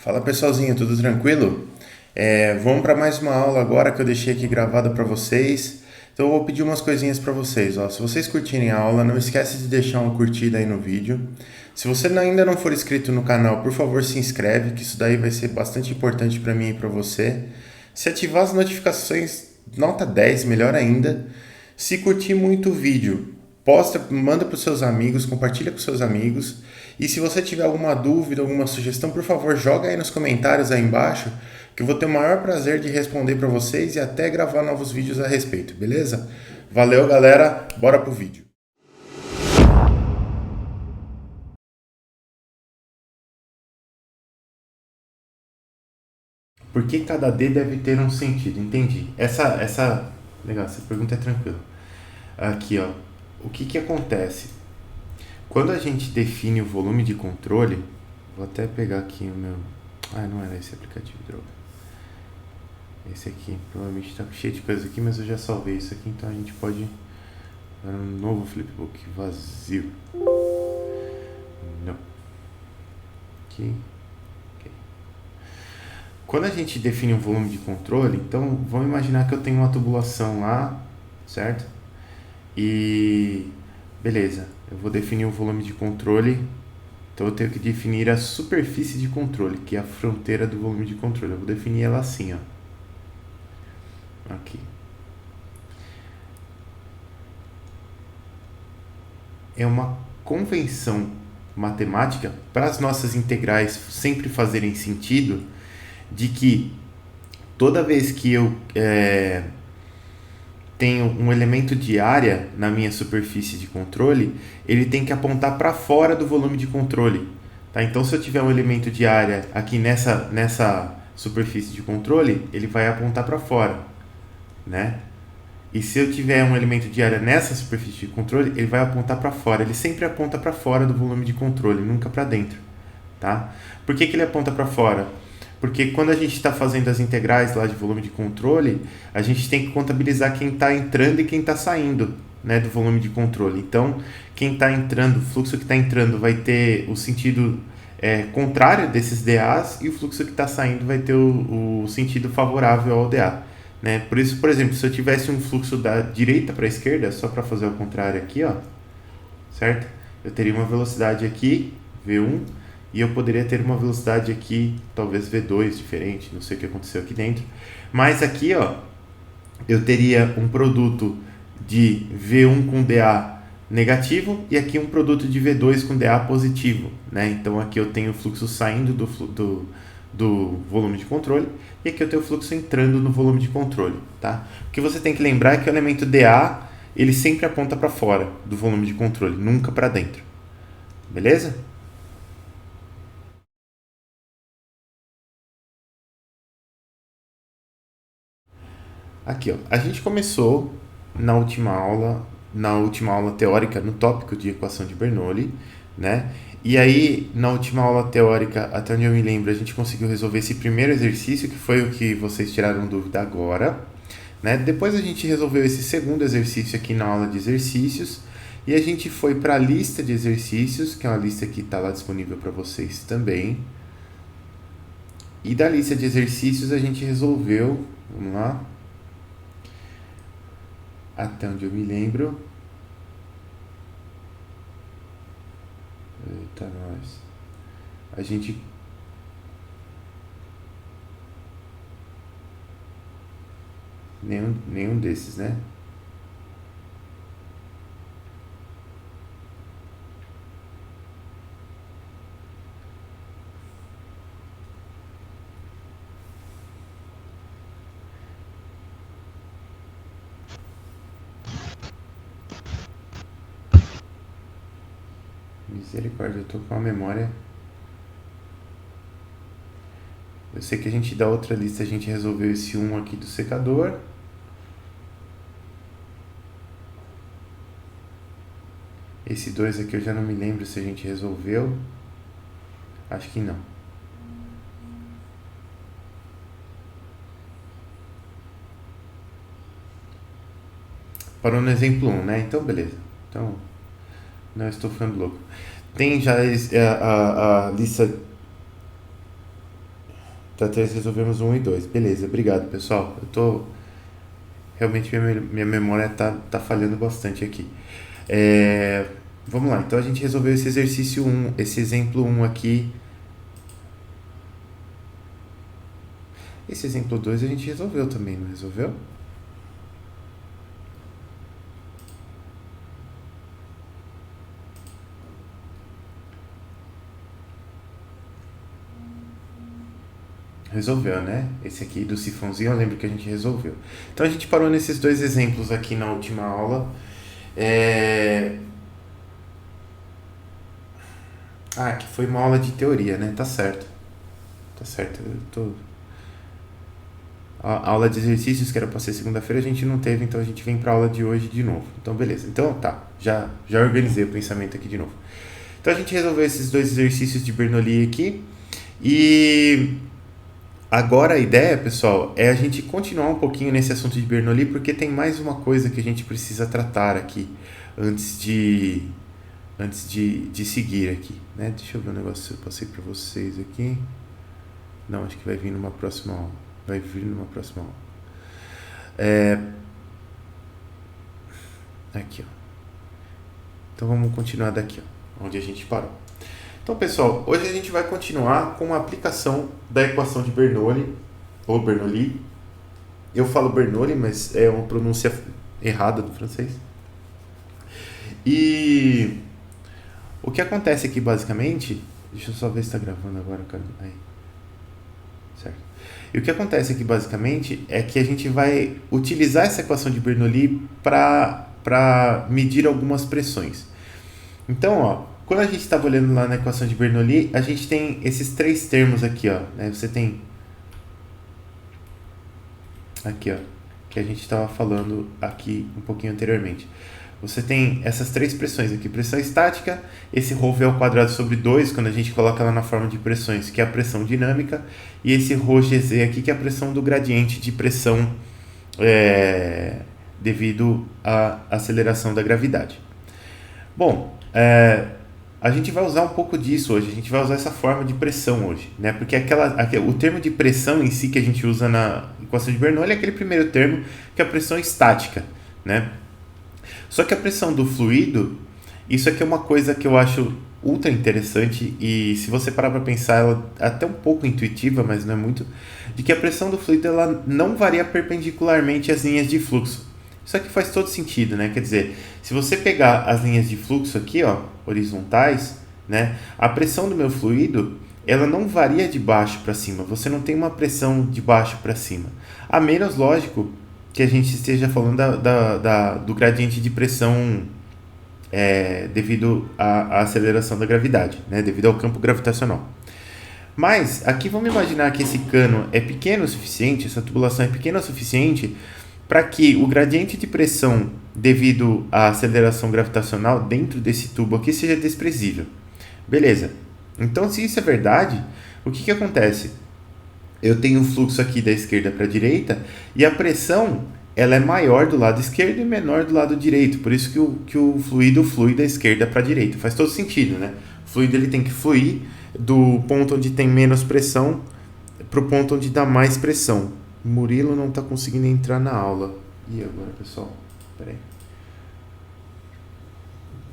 Fala pessoalzinho, tudo tranquilo? Vamos para mais uma aula agora que eu deixei aqui gravada para vocês. Então eu vou pedir umas coisinhas para vocês. Ó. Se vocês curtirem a aula, não esquece de deixar uma curtida aí no vídeo. Se você ainda não for inscrito no canal, por favor se inscreve, que isso daí vai ser bastante importante para mim e para você. Se ativar as notificações, nota 10, melhor ainda. Se curtir muito o vídeo, posta, manda para os seus amigos, compartilha com seus amigos. E se você tiver alguma dúvida, alguma sugestão, por favor, joga aí nos comentários aí embaixo, que eu vou ter o maior prazer de responder para vocês e até gravar novos vídeos a respeito, beleza? Valeu, galera, bora pro vídeo. Por que cada D deve ter um sentido? Entendi. Legal, essa pergunta é tranquila. Aqui, ó. O que acontece? Quando a gente define o volume de controle, vou até pegar aqui o meu. Ah, não era esse aplicativo, droga. Esse aqui, provavelmente está cheio de coisas aqui, mas eu já salvei isso aqui, então a gente pode dar um novo flipbook vazio. Não. Aqui. Ok. Quando a gente define um volume de controle, então vamos imaginar que eu tenho uma tubulação lá, certo? E beleza, eu vou definir o volume de controle. Então eu tenho que definir a superfície de controle, que é a fronteira do volume de controle. Eu vou definir ela assim, ó. Aqui. É uma convenção matemática para as nossas integrais sempre fazerem sentido, de que toda vez que eu tenho um elemento de área na minha superfície de controle, ele tem que apontar para fora do volume de controle. Tá? Então, se eu tiver um elemento de área aqui nessa superfície de controle, ele vai apontar para fora, né? E se eu tiver um elemento de área nessa superfície de controle, ele vai apontar para fora. Ele sempre aponta para fora do volume de controle, nunca para dentro. Tá? Por que ele aponta para fora? Porque quando a gente está fazendo as integrais lá de volume de controle, a gente tem que contabilizar quem está entrando e quem está saindo, né, do volume de controle. Então, quem está entrando, o fluxo que está entrando vai ter o sentido contrário desses DAs e o fluxo que está saindo vai ter o sentido favorável ao DA. Né? Por isso, por exemplo, se eu tivesse um fluxo da direita para a esquerda, só para fazer o contrário aqui, ó, certo? Eu teria uma velocidade aqui, V1, e eu poderia ter uma velocidade aqui, talvez V2 diferente, não sei o que aconteceu aqui dentro. Mas aqui, ó, eu teria um produto de V1 com DA negativo e aqui um produto de V2 com DA positivo, né? Então aqui eu tenho o fluxo saindo do volume de controle e aqui eu tenho o fluxo entrando no volume de controle, tá? O que você tem que lembrar é que o elemento DA ele sempre aponta para fora do volume de controle, nunca para dentro, beleza? Aqui, ó, a gente começou na última aula teórica, no tópico de equação de Bernoulli, né? E aí, na última aula teórica, até onde eu me lembro, a gente conseguiu resolver esse primeiro exercício, que foi o que vocês tiraram dúvida agora, né? Depois a gente resolveu esse segundo exercício aqui na aula de exercícios, e a gente foi para a lista de exercícios, que é uma lista que está lá disponível para vocês também. E da lista de exercícios a gente resolveu, vamos lá, até onde eu me lembro. Eita, nós. A gente. Nenhum desses, né? Misericórdia, eu tô com a memória. Eu sei que a gente da outra lista a gente resolveu esse um aqui do secador. Esse 2 aqui eu já não me lembro se a gente resolveu. Acho que não. Parou no exemplo 1, né? Então, beleza. Então, não estou ficando louco. Tem já a lista Tá, resolvemos 1 e 2. Beleza, obrigado, pessoal. Eu tô... Realmente minha memória tá falhando bastante aqui. É, vamos lá, então a gente resolveu esse exercício 1, esse exemplo 1 aqui. Esse exemplo 2 a gente resolveu também, não resolveu? Resolveu, né? Esse aqui do sifãozinho eu lembro que a gente resolveu. Então a gente parou nesses dois exemplos aqui na última aula. É... Ah, que foi uma aula de teoria, né? Tá certo. Tá certo. A aula de exercícios que era para ser segunda-feira a gente não teve, então a gente vem para a aula de hoje de novo. Então beleza. Então tá, já organizei o pensamento aqui de novo. Então a gente resolveu esses dois exercícios de Bernoulli aqui e agora a ideia, pessoal, é a gente continuar um pouquinho nesse assunto de Bernoulli porque tem mais uma coisa que a gente precisa tratar aqui antes de seguir aqui, né? Deixa eu ver um negócio que eu passei para vocês aqui. Não, acho que vai vir numa próxima aula. Aqui, ó. Então vamos continuar daqui, ó, onde a gente parou. Então, pessoal, hoje a gente vai continuar com a aplicação da equação de Bernoulli, ou Bernoulli. Eu falo Bernoulli, mas é uma pronúncia errada do francês. E o que acontece aqui, basicamente... Deixa eu só ver se está gravando agora, cara. Aí. Certo. E o que acontece aqui, basicamente, é que a gente vai utilizar essa equação de Bernoulli para medir algumas pressões. Então, ó, quando a gente estava olhando lá na equação de Bernoulli, a gente tem esses três termos aqui, ó, né? Você tem aqui, ó, que a gente estava falando aqui um pouquinho anteriormente. Você tem essas três pressões aqui, pressão estática, esse ρV ao quadrado sobre 2, quando a gente coloca ela na forma de pressões, que é a pressão dinâmica, e esse ρGZ aqui, que é a pressão do gradiente de pressão devido à aceleração da gravidade. Bom, a gente vai usar um pouco disso hoje, a gente vai usar essa forma de pressão hoje, né? Porque o termo de pressão em si que a gente usa na equação de Bernoulli é aquele primeiro termo, que é a pressão estática, né? Só que a pressão do fluido, isso aqui é uma coisa que eu acho ultra interessante e se você parar para pensar, ela é até um pouco intuitiva, mas não é muito, de que a pressão do fluido ela não varia perpendicularmente às linhas de fluxo. Isso aqui faz todo sentido, né? Quer dizer, se você pegar as linhas de fluxo aqui, ó, horizontais, né, a pressão do meu fluido, ela não varia de baixo para cima. Você não tem uma pressão de baixo para cima. A menos, lógico, que a gente esteja falando do gradiente de pressão devido à aceleração da gravidade, né, devido ao campo gravitacional. Mas aqui vamos imaginar que esse cano é pequeno o suficiente, essa tubulação é pequena o suficiente para que o gradiente de pressão devido à aceleração gravitacional dentro desse tubo aqui seja desprezível. Beleza. Então, se isso é verdade, o que acontece? Eu tenho um fluxo aqui da esquerda para a direita e a pressão ela é maior do lado esquerdo e menor do lado direito. Por isso que o fluido flui da esquerda para a direita. Faz todo sentido, né? O fluido ele tem que fluir do ponto onde tem menos pressão para o ponto onde dá mais pressão. O Murilo não está conseguindo entrar na aula. E agora, pessoal? Espera aí.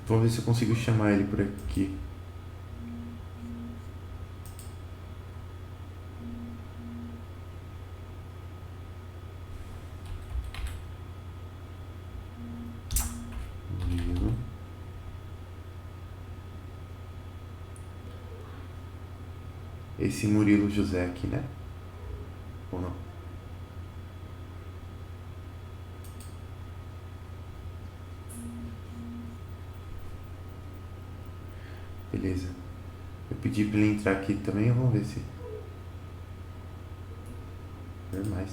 Vamos ver se eu consigo chamar ele por aqui. Murilo. Esse Murilo José aqui, né? Ou não? Beleza. Eu pedi para ele entrar aqui também, vamos ver se... Ver mais.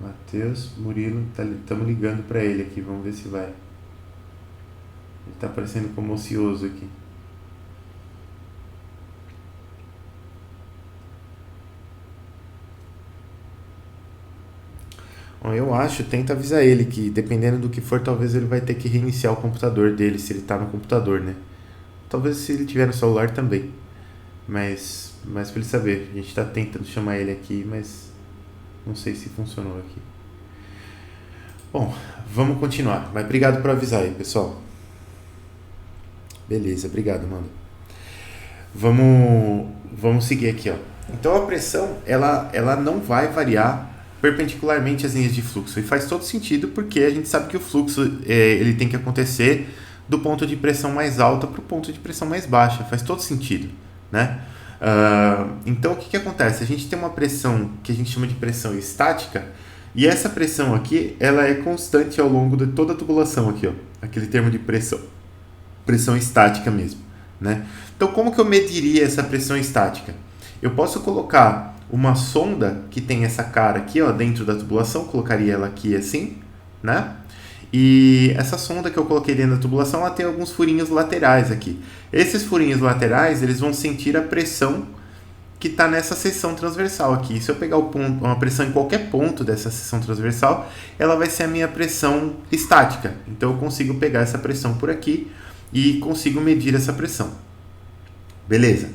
Matheus, Murilo, estamos ligando para ele aqui, vamos ver se vai. Ele está parecendo como ocioso aqui. Bom, eu acho, tenta avisar ele que dependendo do que for, talvez ele vai ter que reiniciar o computador dele, se ele está no computador, né? talvez se ele tiver no celular também. Mas para ele saber, a gente está tentando chamar ele aqui, mas não sei se funcionou aqui. Bom, vamos continuar. Mas obrigado por avisar aí, pessoal. Beleza, obrigado, mano. Vamos seguir aqui, ó. Então a pressão, ela não vai variar perpendicularmente às linhas de fluxo. E faz todo sentido porque a gente sabe que o fluxo ele tem que acontecer do ponto de pressão mais alta para o ponto de pressão mais baixa. Faz todo sentido, né? Então o que acontece? A gente tem uma pressão que a gente chama de pressão estática, e essa pressão aqui ela é constante ao longo de toda a tubulação aqui, ó, aquele termo de pressão estática mesmo, né? Então como que eu mediria essa pressão estática? Eu posso colocar uma sonda que tem essa cara aqui, ó, dentro da tubulação, colocaria ela aqui assim, né? E essa sonda que eu coloquei dentro da tubulação, ela tem alguns furinhos laterais aqui. Esses furinhos laterais, eles vão sentir a pressão que está nessa seção transversal aqui. Se eu pegar uma pressão em qualquer ponto dessa seção transversal, ela vai ser a minha pressão estática. Então eu consigo pegar essa pressão por aqui e consigo medir essa pressão. Beleza.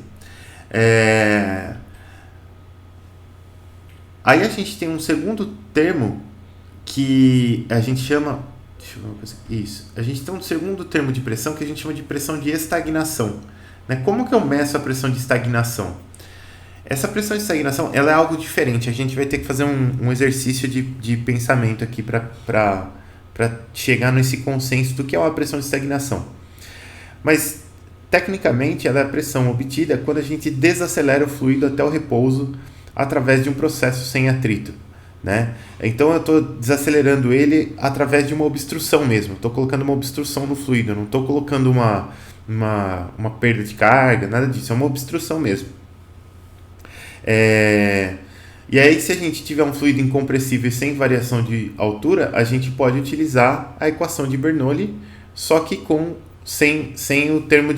Aí a gente tem um segundo termo que a gente chama... Deixa eu ver uma coisa. Isso. A gente tem um segundo termo de pressão que a gente chama de pressão de estagnação. Né? Como que eu meço a pressão de estagnação? Essa pressão de estagnação ela é algo diferente. A gente vai ter que fazer um exercício de pensamento aqui para chegar nesse consenso do que é uma pressão de estagnação. Mas, tecnicamente, ela é a pressão obtida quando a gente desacelera o fluido até o repouso através de um processo sem atrito. Né? Então eu estou desacelerando ele através de uma obstrução mesmo. Estou colocando uma obstrução no fluido, não estou colocando uma perda de carga, nada disso, é uma obstrução mesmo. E aí, se a gente tiver um fluido incompressível e sem variação de altura, a gente pode utilizar a equação de Bernoulli, só que sem o termo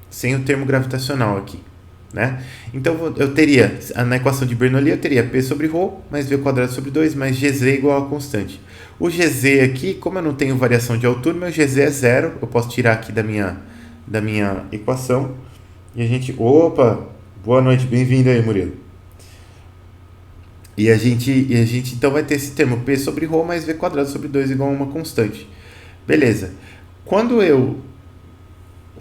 sem o termo gravitacional aqui, né? Então eu teria, na equação de Bernoulli, eu teria P sobre ρ mais V quadrado sobre 2 mais Gz igual a constante. O Gz aqui, como eu não tenho variação de altura, meu Gz é zero, eu posso tirar aqui da minha equação. E a gente... Opa! Boa noite, bem-vindo aí, Murilo. E a gente então vai ter esse termo P sobre ρ mais V quadrado sobre 2 igual a uma constante. Beleza. Quando eu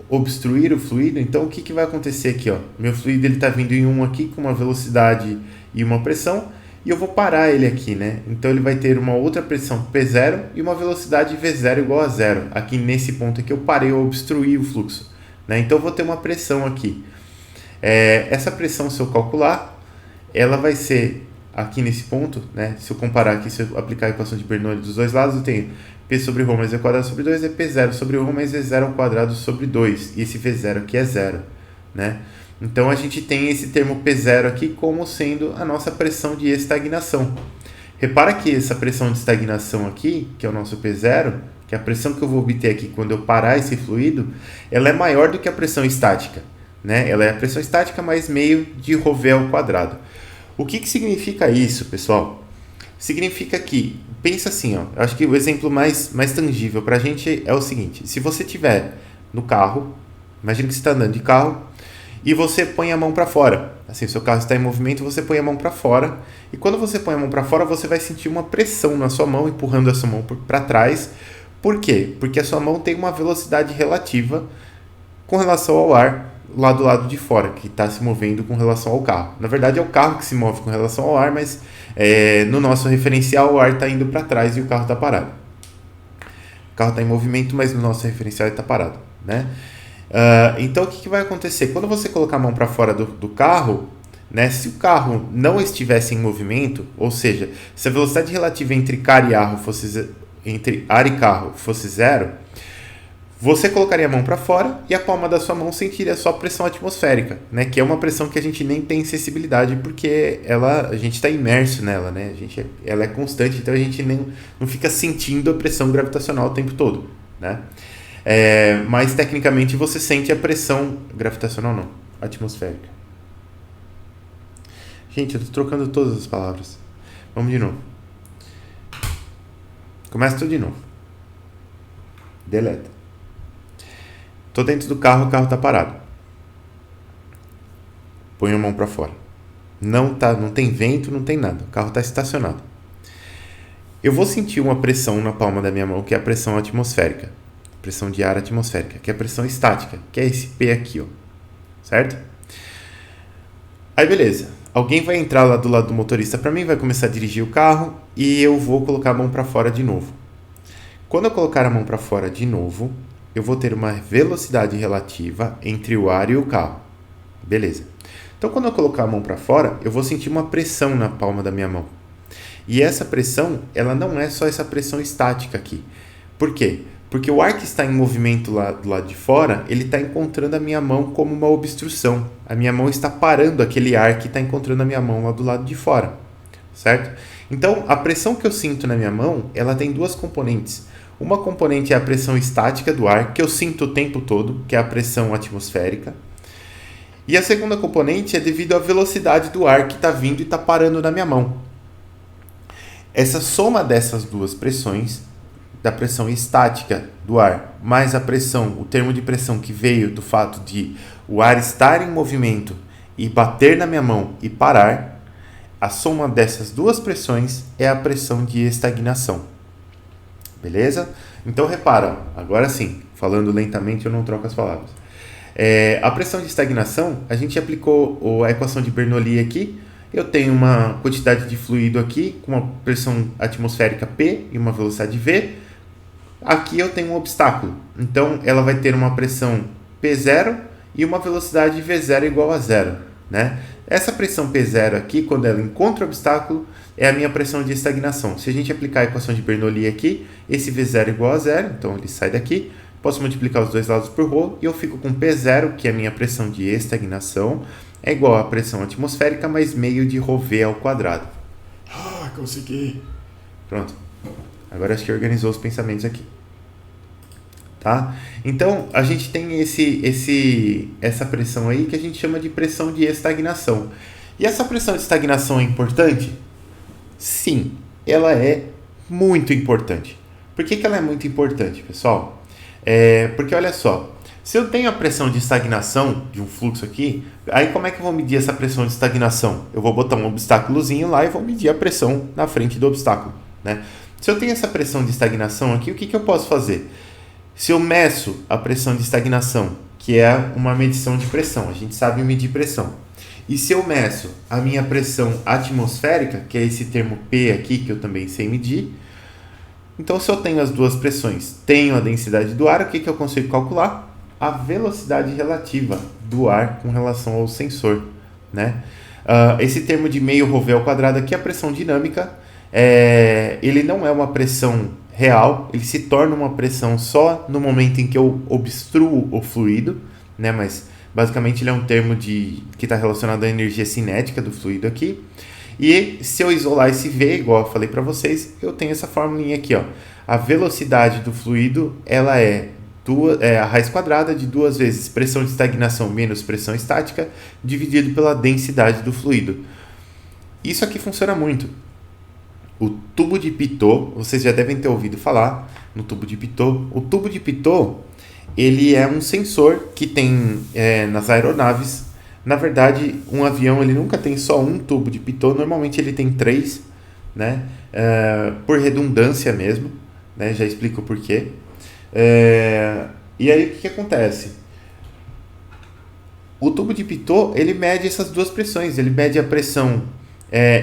obstruir o fluido, então o que vai acontecer aqui? Ó? Meu fluido está vindo em 1 aqui com uma velocidade e uma pressão, e eu vou parar ele aqui, né? Então ele vai ter uma outra pressão P0 e uma velocidade V0 igual a zero. Aqui nesse ponto aqui eu parei, eu obstruí o fluxo, né? Então eu vou ter uma pressão aqui. Essa pressão, se eu calcular, ela vai ser aqui nesse ponto, né? Se eu comparar aqui, se eu aplicar a equação de Bernoulli dos dois lados, eu tenho P sobre ρ mais V quadrado sobre 2 é P0 sobre ρ mais V0 ao quadrado sobre 2. E esse V0 aqui é zero, né? Então a gente tem esse termo P0 aqui como sendo a nossa pressão de estagnação. Repara que essa pressão de estagnação aqui, que é o nosso P0, que é a pressão que eu vou obter aqui quando eu parar esse fluido, ela é maior do que a pressão estática, né? Ela é a pressão estática mais meio de ρV ao quadrado. O que significa isso, pessoal? Significa que, pensa assim, ó, eu acho que o exemplo mais tangível para a gente é o seguinte: se você estiver no carro, imagina que você está andando de carro e você põe a mão para fora, assim, seu carro está em movimento, você põe a mão para fora, e quando você põe a mão para fora, você vai sentir uma pressão na sua mão, empurrando a sua mão para trás. Por quê? Porque a sua mão tem uma velocidade relativa com relação ao ar lá do lado de fora, que está se movendo com relação ao carro. Na verdade, é o carro que se move com relação ao ar, mas no nosso referencial o ar está indo para trás e o carro está parado. O carro está em movimento, mas no nosso referencial ele está parado, né? Então o que vai acontecer? Quando você colocar a mão para fora do carro, né, se o carro não estivesse em movimento, ou seja, se a velocidade relativa entre ar e carro fosse zero, você colocaria a mão para fora e a palma da sua mão sentiria só pressão atmosférica, né? Que é uma pressão que a gente nem tem sensibilidade porque a gente está imerso nela, né? Ela é constante, então a gente não fica sentindo a pressão gravitacional o tempo todo, né? Mas tecnicamente você sente a pressão gravitacional, não, atmosférica. Gente, eu estou trocando todas as palavras. Vamos de novo. Começa tudo de novo. Deleta. Tô dentro do carro, o carro tá parado. Põe a mão para fora. Não tem vento, não tem nada. O carro tá estacionado. Eu vou sentir uma pressão na palma da minha mão, que é a pressão atmosférica. Pressão de ar atmosférica, que é a pressão estática, que é esse P aqui, ó. Certo? Aí beleza. Alguém vai entrar lá do lado do motorista para mim, vai começar a dirigir o carro e eu vou colocar a mão para fora de novo. Quando eu colocar a mão para fora de novo, eu vou ter uma velocidade relativa entre o ar e o carro. Beleza. Então, quando eu colocar a mão para fora, eu vou sentir uma pressão na palma da minha mão. E essa pressão, ela não é só essa pressão estática aqui. Por quê? Porque o ar que está em movimento lá do lado de fora, ele está encontrando a minha mão como uma obstrução. A minha mão está parando aquele ar que está encontrando a minha mão lá do lado de fora. Certo? Então, a pressão que eu sinto na minha mão, ela tem duas componentes. Uma componente é a pressão estática do ar, que eu sinto o tempo todo, que é a pressão atmosférica. E a segunda componente é devido à velocidade do ar que está vindo e está parando na minha mão. Essa soma dessas duas pressões, da pressão estática do ar, mais a pressão, o termo de pressão que veio do fato de o ar estar em movimento e bater na minha mão e parar, a soma dessas duas pressões é a pressão de estagnação. Beleza? Então repara, agora sim, falando lentamente eu não troco as palavras. A pressão de estagnação, a gente aplicou a equação de Bernoulli aqui. Eu tenho uma quantidade de fluido aqui com uma pressão atmosférica P e uma velocidade V. Aqui eu tenho um obstáculo, então ela vai ter uma pressão P0 e uma velocidade V0 igual a zero, né? Essa pressão P0 aqui, quando ela encontra o obstáculo, é a minha pressão de estagnação. Se a gente aplicar a equação de Bernoulli aqui, esse V0 igual a zero, então ele sai daqui. Posso multiplicar os dois lados por ρ e eu fico com P0, que é a minha pressão de estagnação, é igual à pressão atmosférica mais meio de ρV ao quadrado. Ah, consegui! Pronto. Agora acho que organizou os pensamentos aqui. Tá? Então, a gente tem essa pressão aí que a gente chama de pressão de estagnação. E essa pressão de estagnação é importante? Sim, ela é muito importante. Por que ela é muito importante, pessoal? Porque olha só, se eu tenho a pressão de estagnação de um fluxo aqui, aí como é que eu vou medir essa pressão de estagnação? Eu vou botar um obstáculozinho lá e vou medir a pressão na frente do obstáculo, né? Se eu tenho essa pressão de estagnação aqui, o que eu posso fazer? Se eu meço a pressão de estagnação, que é uma medição de pressão, a gente sabe medir pressão, e se eu meço a minha pressão atmosférica, que é esse termo P aqui que eu também sei medir, então se eu tenho as duas pressões, tenho a densidade do ar, o que eu consigo calcular? A velocidade relativa do ar com relação ao sensor, né? Esse termo de meio ρV ao quadrado aqui é a pressão dinâmica, ele não é uma pressão real, ele se torna uma pressão só no momento em que eu obstruo o fluido, né? Mas basicamente ele é um termo que está relacionado à energia cinética do fluido aqui. E se eu isolar esse V, igual eu falei para vocês, eu tenho essa formulinha aqui, ó. A velocidade do fluido, ela é a raiz quadrada de 2 vezes pressão de estagnação menos pressão estática, dividido pela densidade do fluido. Isso aqui funciona muito. O tubo de Pitot, vocês já devem ter ouvido falar no tubo de Pitot. O tubo de Pitot, ele é um sensor que tem nas aeronaves. Na verdade, um avião ele nunca tem só um tubo de Pitot, normalmente ele tem 3, né? Por redundância mesmo, né? Já explico o porquê. E aí o que acontece? O tubo de Pitot ele mede essas duas pressões, ele mede a pressão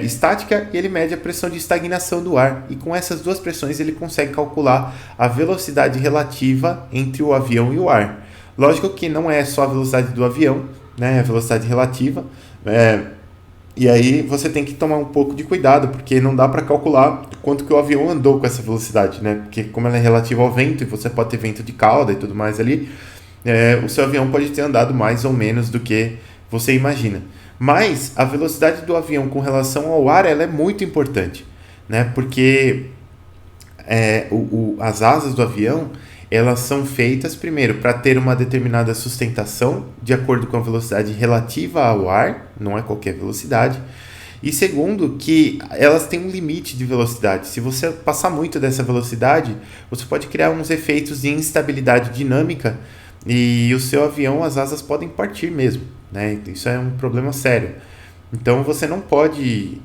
estática e ele mede a pressão de estagnação do ar. E com essas duas pressões ele consegue calcular a velocidade relativa entre o avião e o ar. Lógico que não é só a velocidade do avião, né, a velocidade relativa, e aí você tem que tomar um pouco de cuidado, porque não dá para calcular quanto que o avião andou com essa velocidade, né, porque como ela é relativa ao vento, e você pode ter vento de cauda e tudo mais ali, o seu avião pode ter andado mais ou menos do que você imagina. Mas a velocidade do avião com relação ao ar, ela é muito importante, né, porque as asas do avião, elas são feitas, primeiro, para ter uma determinada sustentação de acordo com a velocidade relativa ao ar, não é qualquer velocidade, E segundo, que elas têm um limite de velocidade. Se você passar muito dessa velocidade, você pode criar uns efeitos de instabilidade dinâmica e o seu avião, as asas podem partir mesmo, né? Isso é um problema sério. Então você não pode,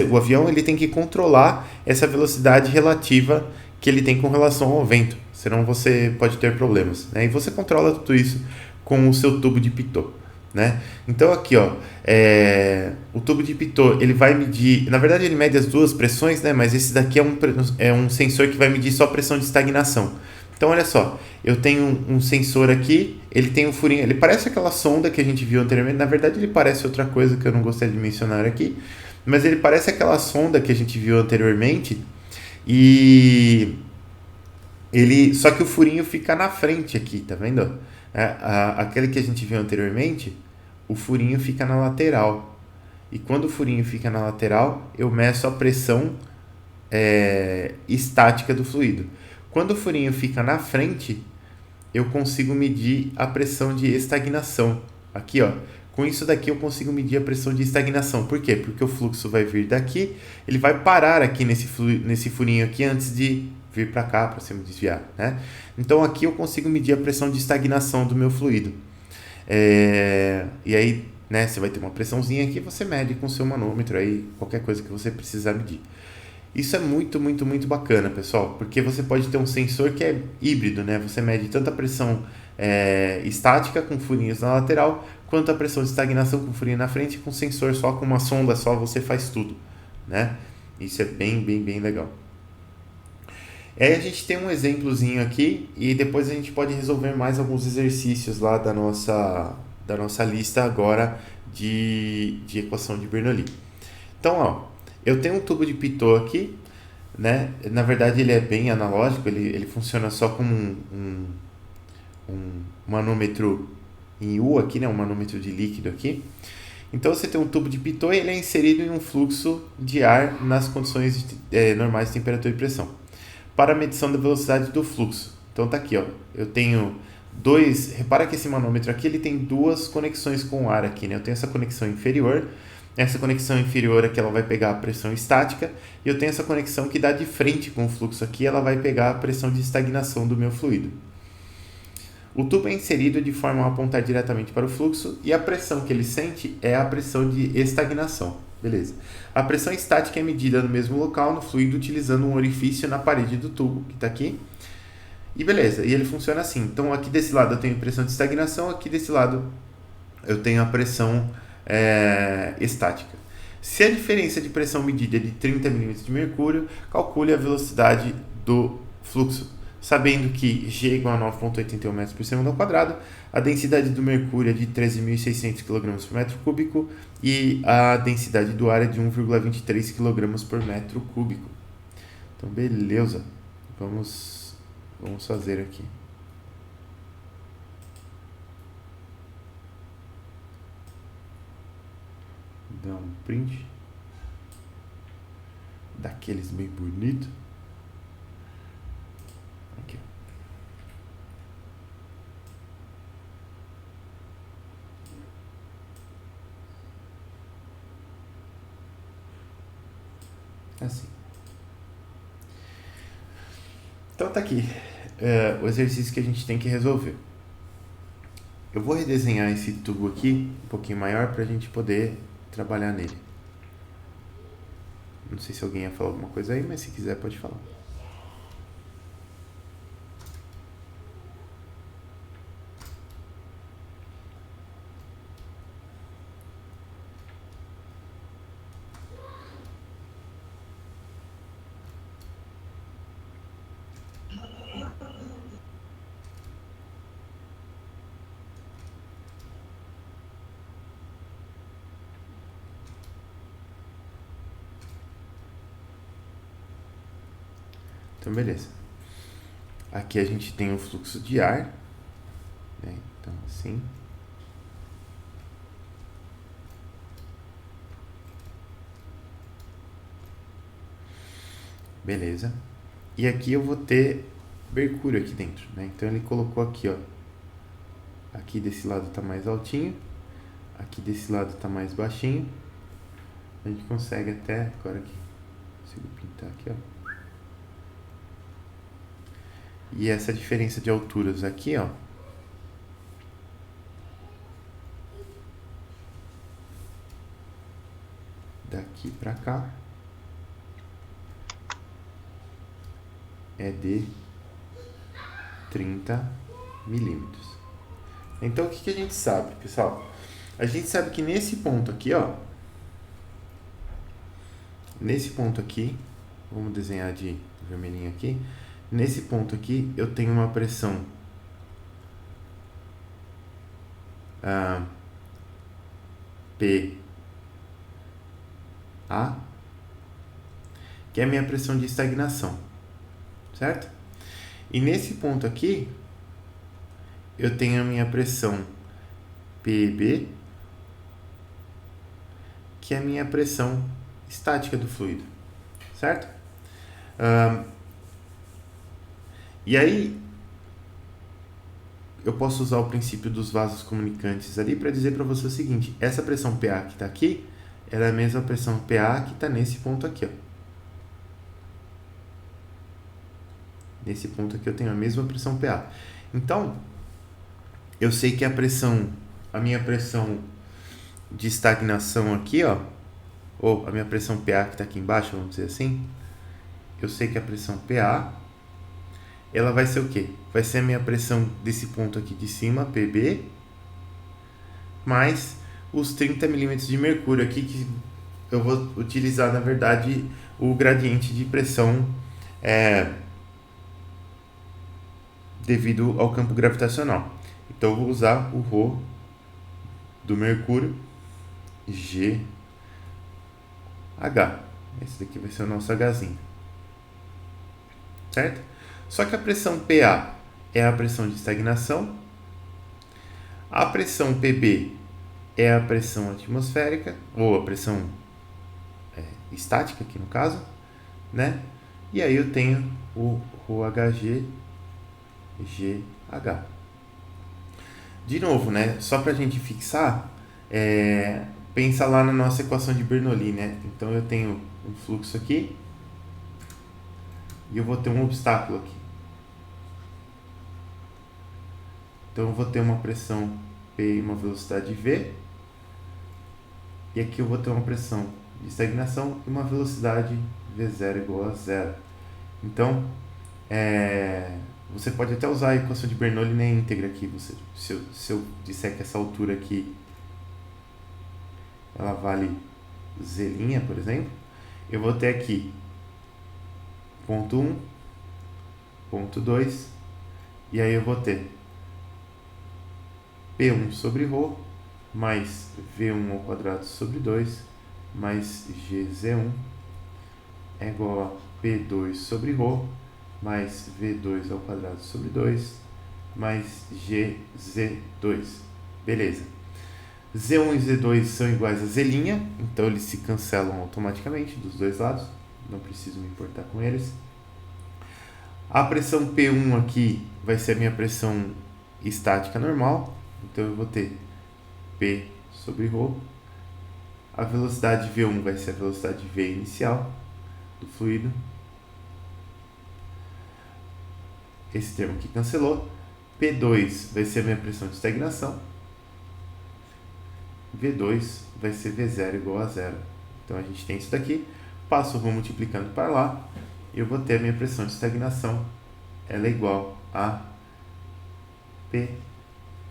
o avião ele tem que controlar essa velocidade relativa que ele tem com relação ao vento, senão você pode ter problemas, né? E você controla tudo isso com o seu tubo de pitot, né? Então aqui, ó, o tubo de pitot ele vai medir, na verdade ele mede as duas pressões, né? Mas esse daqui é um sensor que vai medir só a pressão de estagnação. Então olha só, eu tenho um sensor aqui, ele tem um furinho, ele parece aquela sonda que a gente viu anteriormente, na verdade ele parece outra coisa que eu não gostaria de mencionar aqui, mas ele parece aquela sonda que a gente viu anteriormente e só que o furinho fica na frente aqui, tá vendo? Aquele que a gente viu anteriormente, o furinho fica na lateral. E quando o furinho fica na lateral, eu meço a pressão estática do fluido. Quando o furinho fica na frente, eu consigo medir a pressão de estagnação. Aqui, ó, com isso daqui eu consigo medir a pressão de estagnação. Por quê? Porque o fluxo vai vir daqui, ele vai parar aqui nesse furinho aqui antes de vir para cá, para se desviar, né? Então aqui eu consigo medir a pressão de estagnação do meu fluido. E aí, né, você vai ter uma pressãozinha aqui, você mede com o seu manômetro aí, qualquer coisa que você precisar medir. Isso é muito, muito, muito bacana, pessoal, porque você pode ter um sensor que é híbrido, né? Você mede tanto a pressão estática com furinhos na lateral, quanto a pressão de estagnação com furinho na frente, com sensor só, com uma sonda só, você faz tudo, né? Isso é bem, bem, bem legal. Aí a gente tem um exemplozinho aqui e depois a gente pode resolver mais alguns exercícios lá da nossa lista agora de equação de Bernoulli. Então, ó, eu tenho um tubo de pitot aqui, né? Na verdade ele é bem analógico, ele funciona só como um manômetro em U aqui, né? Um manômetro de líquido aqui. Então você tem um tubo de pitot e ele é inserido em um fluxo de ar nas condições normais de temperatura e pressão. Para a medição da velocidade do fluxo. Então tá aqui, ó. Eu tenho repara que esse manômetro aqui ele tem duas conexões com o ar aqui, né? Eu tenho essa conexão inferior. Essa conexão inferior aqui ela vai pegar a pressão estática e eu tenho essa conexão que dá de frente com o fluxo aqui, ela vai pegar a pressão de estagnação do meu fluido. O tubo é inserido de forma a apontar diretamente para o fluxo e a pressão que ele sente é a pressão de estagnação. Beleza. A pressão estática é medida no mesmo local no fluido utilizando um orifício na parede do tubo, que está aqui. E beleza, e ele funciona assim. Então aqui desse lado eu tenho pressão de estagnação, aqui desse lado eu tenho a pressão estática. Se a diferença de pressão medida é de 30 mm de mercúrio, calcule a velocidade do fluxo. Sabendo que G é igual a 9,81 metros por segundo ao quadrado, a densidade do mercúrio é de 13.600 kg por metro cúbico e a densidade do ar é de 1,23 kg por metro cúbico. Então, beleza. Vamos fazer aqui. Dá um print daqueles bem bonito. Aqui. Assim. Então tá aqui o exercício que a gente tem que resolver. Eu vou redesenhar esse tubo aqui um pouquinho maior para a gente poder trabalhar nele. Não sei se alguém ia falar alguma coisa aí, mas se quiser pode falar. Então, beleza. Aqui a gente tem o fluxo de ar, né? Então, assim. Beleza. E aqui eu vou ter mercúrio aqui dentro, né? Então, ele colocou aqui, ó. Aqui desse lado tá mais altinho. Aqui desse lado tá mais baixinho. a gente consegue até, agora aqui, consigo pintar aqui, ó. E essa diferença de alturas aqui, ó, daqui para cá, é de 30 milímetros. Então, o que a gente sabe, pessoal? A gente sabe que nesse ponto aqui, ó, nesse ponto aqui, vamos desenhar de vermelhinho aqui, nesse ponto aqui eu tenho uma pressão PA, que é a minha pressão de estagnação, certo? E nesse ponto aqui, eu tenho a minha pressão PB, que é a minha pressão estática do fluido, certo? E aí, eu posso usar o princípio dos vasos comunicantes ali para dizer para você o seguinte: essa pressão PA que está aqui, ela é a mesma pressão PA que está nesse ponto aqui, ó. Nesse ponto aqui eu tenho a mesma pressão PA. Então, eu sei que a minha pressão de estagnação aqui, ó, ou a minha pressão PA que está aqui embaixo, vamos dizer assim, eu sei que a pressão PA, ela vai ser o quê? Vai ser a minha pressão desse ponto aqui de cima, PB, mais os 30 milímetros de mercúrio aqui, que eu vou utilizar, na verdade, o gradiente de pressão devido ao campo gravitacional. Então, eu vou usar o ρ do mercúrio, GH. Esse daqui vai ser o nosso Hzinho. Certo? Só que a pressão PA é a pressão de estagnação, a pressão PB é a pressão atmosférica, ou a pressão estática aqui no caso, né? E aí eu tenho o ρHG, GH. De novo, né? Só para a gente fixar, pensa lá na nossa equação de Bernoulli, né? Então eu tenho um fluxo aqui e eu vou ter um obstáculo aqui. Então eu vou ter uma pressão P e uma velocidade V. E aqui eu vou ter uma pressão de estagnação e uma velocidade V0 igual a zero. Então, você pode até usar a equação de Bernoulli na íntegra aqui. Se eu disser que essa altura aqui ela vale Z', por exemplo, eu vou ter aqui ponto 1, ponto 2, e aí eu vou ter P1 sobre ρ mais V1 ao quadrado sobre 2 mais GZ1 é igual a P2 sobre ρ mais V2 ao quadrado sobre 2 mais GZ2. Beleza. Z1 e Z2 são iguais a Z', então eles se cancelam automaticamente dos dois lados, não preciso me importar com eles. A pressão P1 aqui vai ser a minha pressão estática normal, então eu vou ter P sobre ρ. A velocidade V1 vai ser a velocidade V inicial do fluido. Esse termo aqui cancelou. P2 vai ser a minha pressão de estagnação. V2 vai ser V0 igual a zero. Então a gente tem isso daqui. Passo o ρ multiplicando para lá. E eu vou ter a minha pressão de estagnação. Ela é igual a P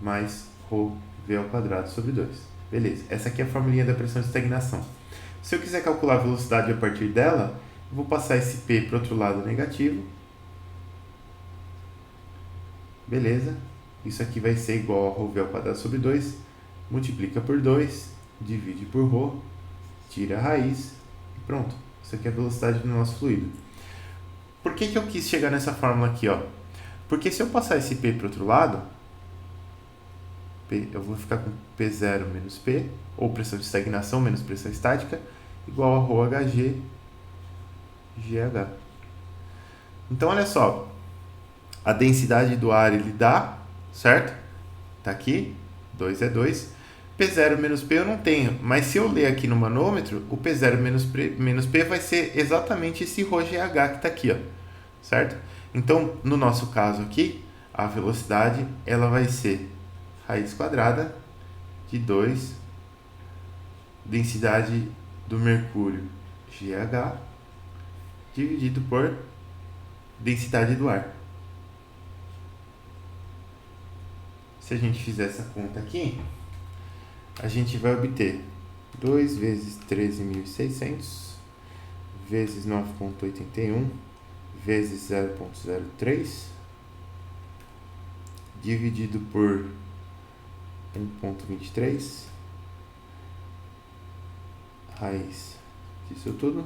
mais ρ V ao quadrado sobre 2. Beleza. Essa aqui é a formulinha da pressão de estagnação. Se eu quiser calcular a velocidade a partir dela, eu vou passar esse P para o outro lado negativo. Beleza. Isso aqui vai ser igual a ρV ao quadrado sobre 2. Multiplica por 2, divide por ρ, tira a raiz e pronto. Isso aqui é a velocidade do nosso fluido. Por que eu quis chegar nessa fórmula aqui, ó? Porque se eu passar esse P para o outro lado, eu vou ficar com P0 menos P, ou pressão de estagnação menos pressão estática, igual a ρHG GH. Então, olha só. A densidade do ar ele dá, certo? Tá aqui, 2 é 2. P0 menos P eu não tenho, mas se eu ler aqui no manômetro, o P0 menos P vai ser exatamente esse ρgh que está aqui, ó, certo? Então, no nosso caso aqui, a velocidade ela vai ser raiz quadrada de 2 densidade do mercúrio GH dividido por densidade do ar. Se a gente fizer essa conta aqui, a gente vai obter 2 vezes 13.600 vezes 9,81 vezes 0,03 dividido por 1,23 raiz disso tudo.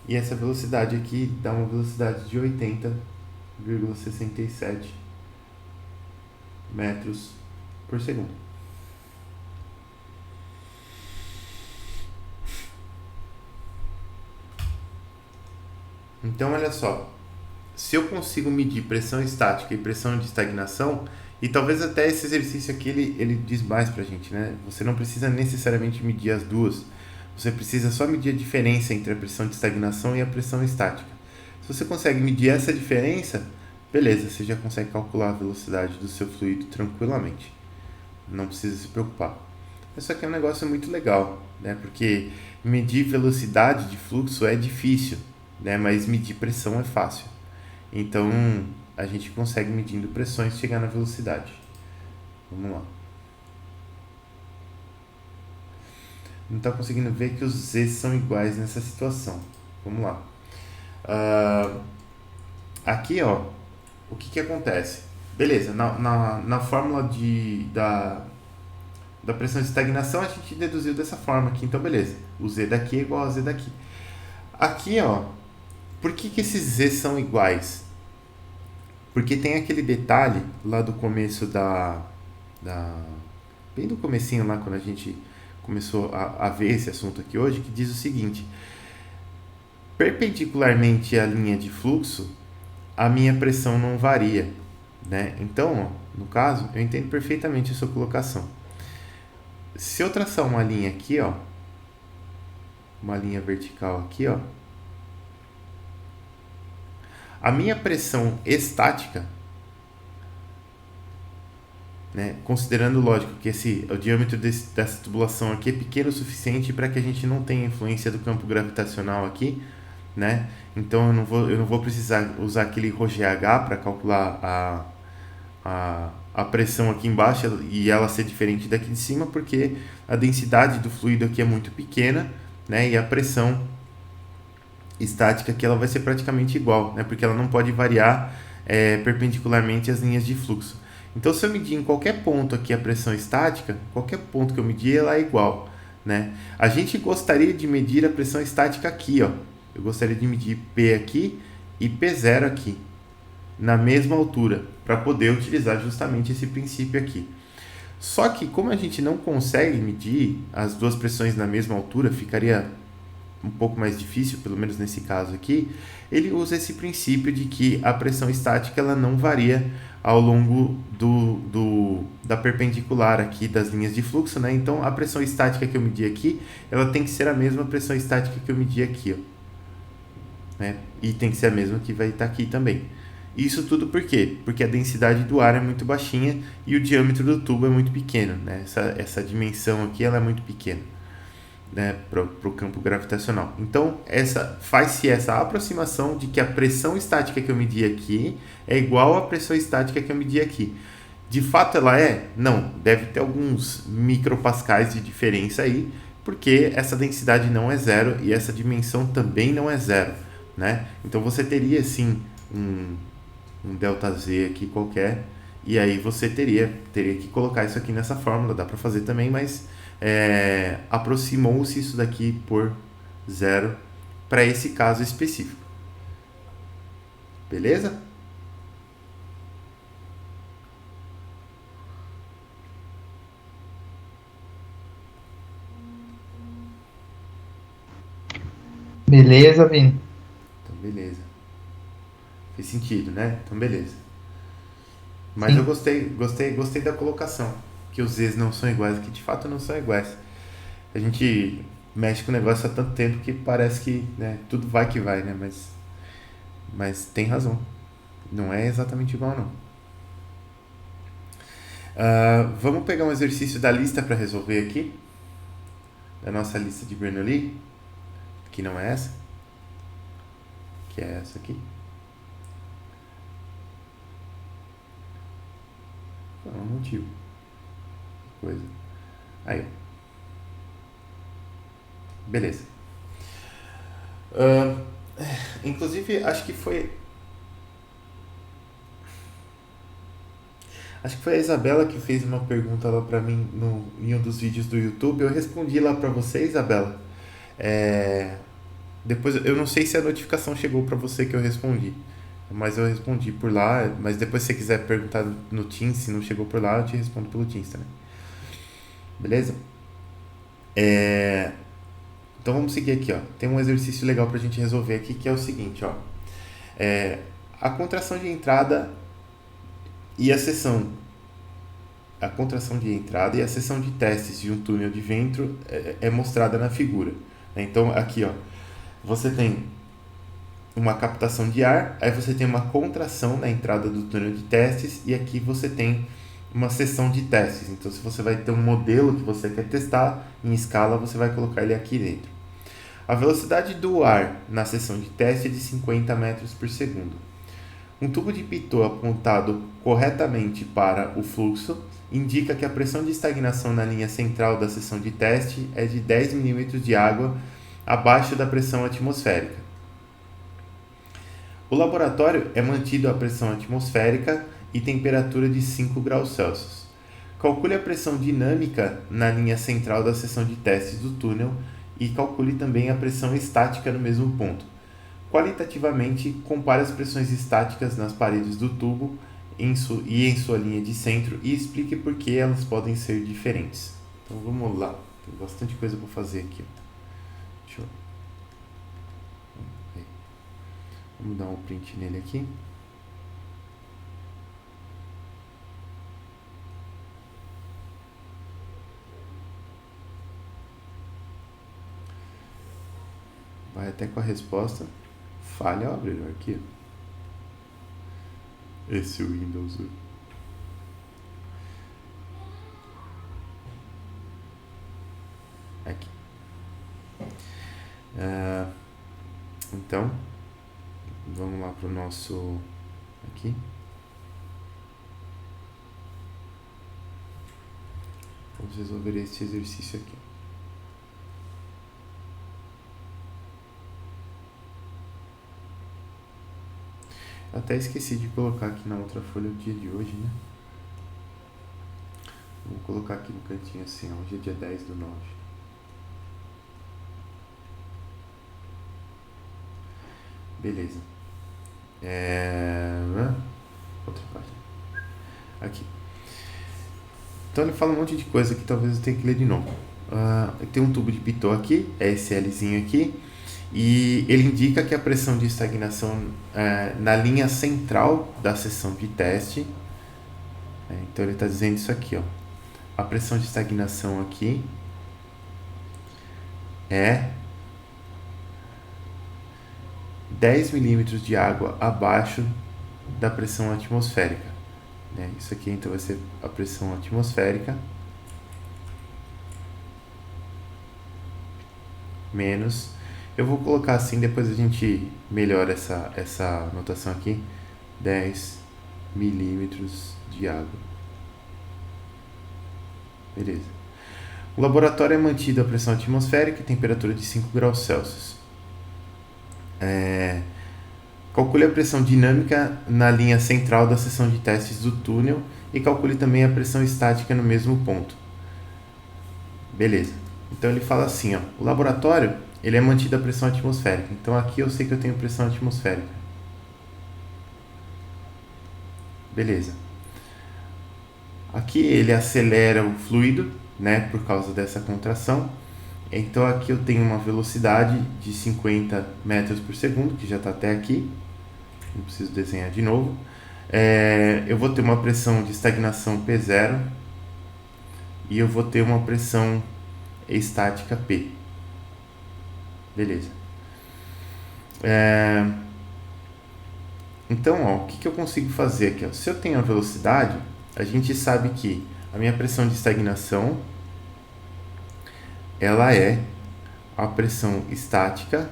E essa velocidade aqui dá uma velocidade de 80,67 metros por segundo. Então, olha só, se eu consigo medir pressão estática e pressão de estagnação, e talvez até esse exercício aqui ele diz mais pra gente, né? Você não precisa necessariamente medir as duas, você precisa só medir a diferença entre a pressão de estagnação e a pressão estática. Se você consegue medir essa diferença, beleza, você já consegue calcular a velocidade do seu fluido tranquilamente. Não precisa se preocupar. Isso aqui é um negócio muito legal, né? Porque medir velocidade de fluxo é difícil, né? Mas medir pressão é fácil. Então, a gente consegue, medindo pressões, chegar na velocidade. Vamos lá. Não está conseguindo ver que os Z são iguais nessa situação. Vamos lá. Aqui, ó, o que acontece? Beleza, na fórmula da pressão de estagnação, a gente deduziu dessa forma aqui. Então, beleza. O Z daqui é igual a Z daqui. Aqui, ó, por que esses Z são iguais? Porque tem aquele detalhe lá do começo bem do comecinho lá, quando a gente começou a ver esse assunto aqui hoje, que diz o seguinte: perpendicularmente à linha de fluxo, a minha pressão não varia, né? Então, ó, no caso, eu entendo perfeitamente a sua colocação. Se eu traçar uma linha aqui, ó, uma linha vertical aqui, ó, a minha pressão estática, né, considerando, lógico, que o diâmetro dessa tubulação aqui é pequeno o suficiente para que a gente não tenha influência do campo gravitacional aqui, né? Então eu não vou precisar usar aquele ρgh para calcular a pressão aqui embaixo e ela ser diferente daqui de cima, porque a densidade do fluido aqui é muito pequena, né? E a pressão estática aqui ela vai ser praticamente igual, né? Porque ela não pode variar perpendicularmente às linhas de fluxo. Então, se eu medir em qualquer ponto aqui a pressão estática, qualquer ponto que eu medir, ela é igual, né? A gente gostaria de medir a pressão estática aqui, ó. Eu gostaria de medir P aqui e P0 aqui, na mesma altura, para poder utilizar justamente esse princípio aqui. Só que, como a gente não consegue medir as duas pressões na mesma altura, ficaria um pouco mais difícil, pelo menos nesse caso aqui, ele usa esse princípio de que a pressão estática ela não varia ao longo da perpendicular aqui das linhas de fluxo, né? Então, a pressão estática que eu medi aqui, ela tem que ser a mesma pressão estática que eu medi aqui, ó, né? E tem que ser a mesma que vai estar aqui também. Isso tudo por quê? Porque a densidade do ar é muito baixinha e o diâmetro do tubo é muito pequeno, né? Essa dimensão aqui ela é muito pequena, né, para o campo gravitacional. Então, faz-se essa aproximação de que a pressão estática que eu medi aqui é igual à pressão estática que eu medi aqui. De fato ela é? Não, deve ter alguns micropascais de diferença aí, porque essa densidade não é zero e essa dimensão também não é zero, né? Então você teria sim um ΔZ aqui qualquer, e aí você teria que colocar isso aqui nessa fórmula, dá para fazer também, mas aproximou-se isso daqui por zero para esse caso específico. Beleza? Beleza, Vini? Então, beleza. Fez sentido, né? Então, beleza. Mas eu Sim. gostei da colocação. que os Zs não são iguais, que de fato não são iguais. A gente mexe com o negócio há tanto tempo que parece que, né, tudo vai que vai, né? Mas tem razão. Não é exatamente igual, não. Vamos pegar um exercício da lista para resolver aqui. Da nossa lista de Bernoulli, que não é essa. Que é essa aqui. Não, um motivo. Coisa. Aí, ó. Beleza. Inclusive, acho que foi a Isabela que fez uma pergunta lá pra mim em um dos vídeos do YouTube. Eu respondi lá pra você, Isabela. Depois, eu não sei se a notificação chegou pra você que eu respondi, mas eu respondi por lá. Mas depois, se você quiser perguntar no Teams, se não chegou por lá, eu te respondo pelo Teams também. Beleza? Então vamos seguir aqui, ó. Tem um exercício legal pra gente resolver aqui, que é o seguinte, ó. A contração de entrada e a contração de entrada e a seção de testes de um túnel de vento é mostrada na figura. Então aqui, ó, você tem uma captação de ar, aí você tem uma contração na entrada do túnel de testes e aqui você tem uma seção de testes. Então, se você vai ter um modelo que você quer testar em escala, você vai colocar ele aqui dentro. A velocidade do ar na seção de teste é de 50 metros por segundo. Um tubo de Pitot apontado corretamente para o fluxo indica que a pressão de estagnação na linha central da seção de teste é de 10 milímetros de água abaixo da pressão atmosférica. O laboratório é mantido a pressão atmosférica e temperatura de 5 graus Celsius. Calcule a pressão dinâmica na linha central da seção de testes do túnel e calcule também a pressão estática no mesmo ponto. Qualitativamente, compare as pressões estáticas nas paredes do tubo em sua linha de centro e explique por que elas podem ser diferentes. Então vamos lá, tem bastante coisa para fazer aqui. Deixa eu... Vamos dar um print nele aqui. Vai até com a resposta. Falha ao abrir o arquivo. Esse Windows. Aqui. Então, vamos lá para o nosso... Aqui. Vamos resolver este exercício aqui. Eu até esqueci de colocar aqui na outra folha o dia de hoje, né? Vou colocar aqui no cantinho assim, ó. Hoje é dia 10/9. Beleza. Outra página. Aqui. Então ele fala um monte de coisa que talvez eu tenha que ler de novo. Tem um tubo de Pitot aqui, é esse Lzinho aqui. E ele indica que a pressão de estagnação na linha central da seção de teste, então ele está dizendo isso aqui, ó, a pressão de estagnação aqui é 10 milímetros de água abaixo da pressão atmosférica. Isso aqui então vai ser a pressão atmosférica menos... Eu vou colocar assim, depois a gente melhora essa notação aqui. 10 milímetros de água. Beleza. O laboratório é mantido a pressão atmosférica e temperatura de 5 graus Celsius. Calcule a pressão dinâmica na linha central da seção de testes do túnel e calcule também a pressão estática no mesmo ponto. Beleza. Então ele fala assim, ó, o laboratório ele é mantido a pressão atmosférica. Então aqui eu sei que eu tenho pressão atmosférica. Beleza. Aqui ele acelera o fluido, né, por causa dessa contração. Então aqui eu tenho uma velocidade de 50 metros por segundo, que já está até aqui. Não preciso desenhar de novo. Eu vou ter uma pressão de estagnação P0 e eu vou ter uma pressão estática P. Beleza. Então, ó, o que eu consigo fazer aqui? Ó? Se eu tenho a velocidade, a gente sabe que a minha pressão de estagnação ela é a pressão estática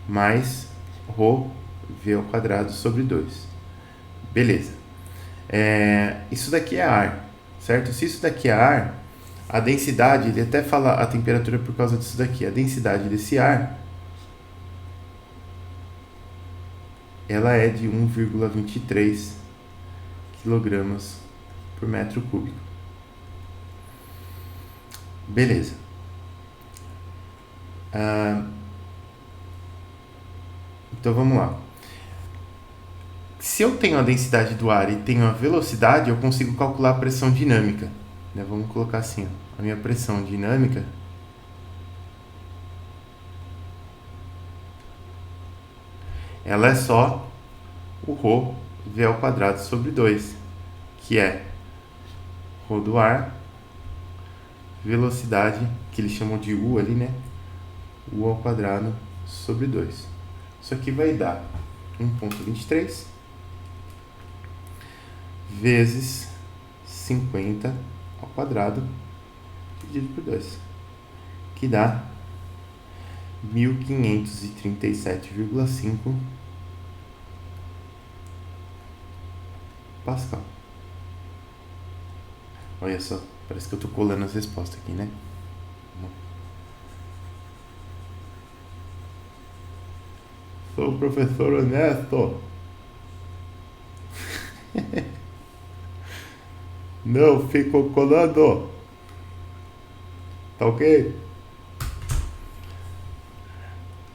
mais ρV ao quadrado sobre 2. Beleza. Isso daqui é ar, certo? Se isso daqui é ar, a densidade, ele até fala a temperatura por causa disso daqui. A densidade desse ar, ela é de 1,23 kg por metro cúbico. Beleza. Então vamos lá. Se eu tenho a densidade do ar e tenho a velocidade, eu consigo calcular a pressão dinâmica. Né? Vamos colocar assim, ó. A minha pressão dinâmica ela é só o ρV ao quadrado sobre 2, que é ρ do ar, velocidade, que eles chamam de U ali, né? U ao quadrado sobre 2. Isso aqui vai dar 1,23 vezes 50 ao quadrado dividido por 2, que dá 1537,5 Pascal. Olha só, parece que eu tô colando as respostas aqui, né? Sou o professor honesto. Não fico colando. Tá ok?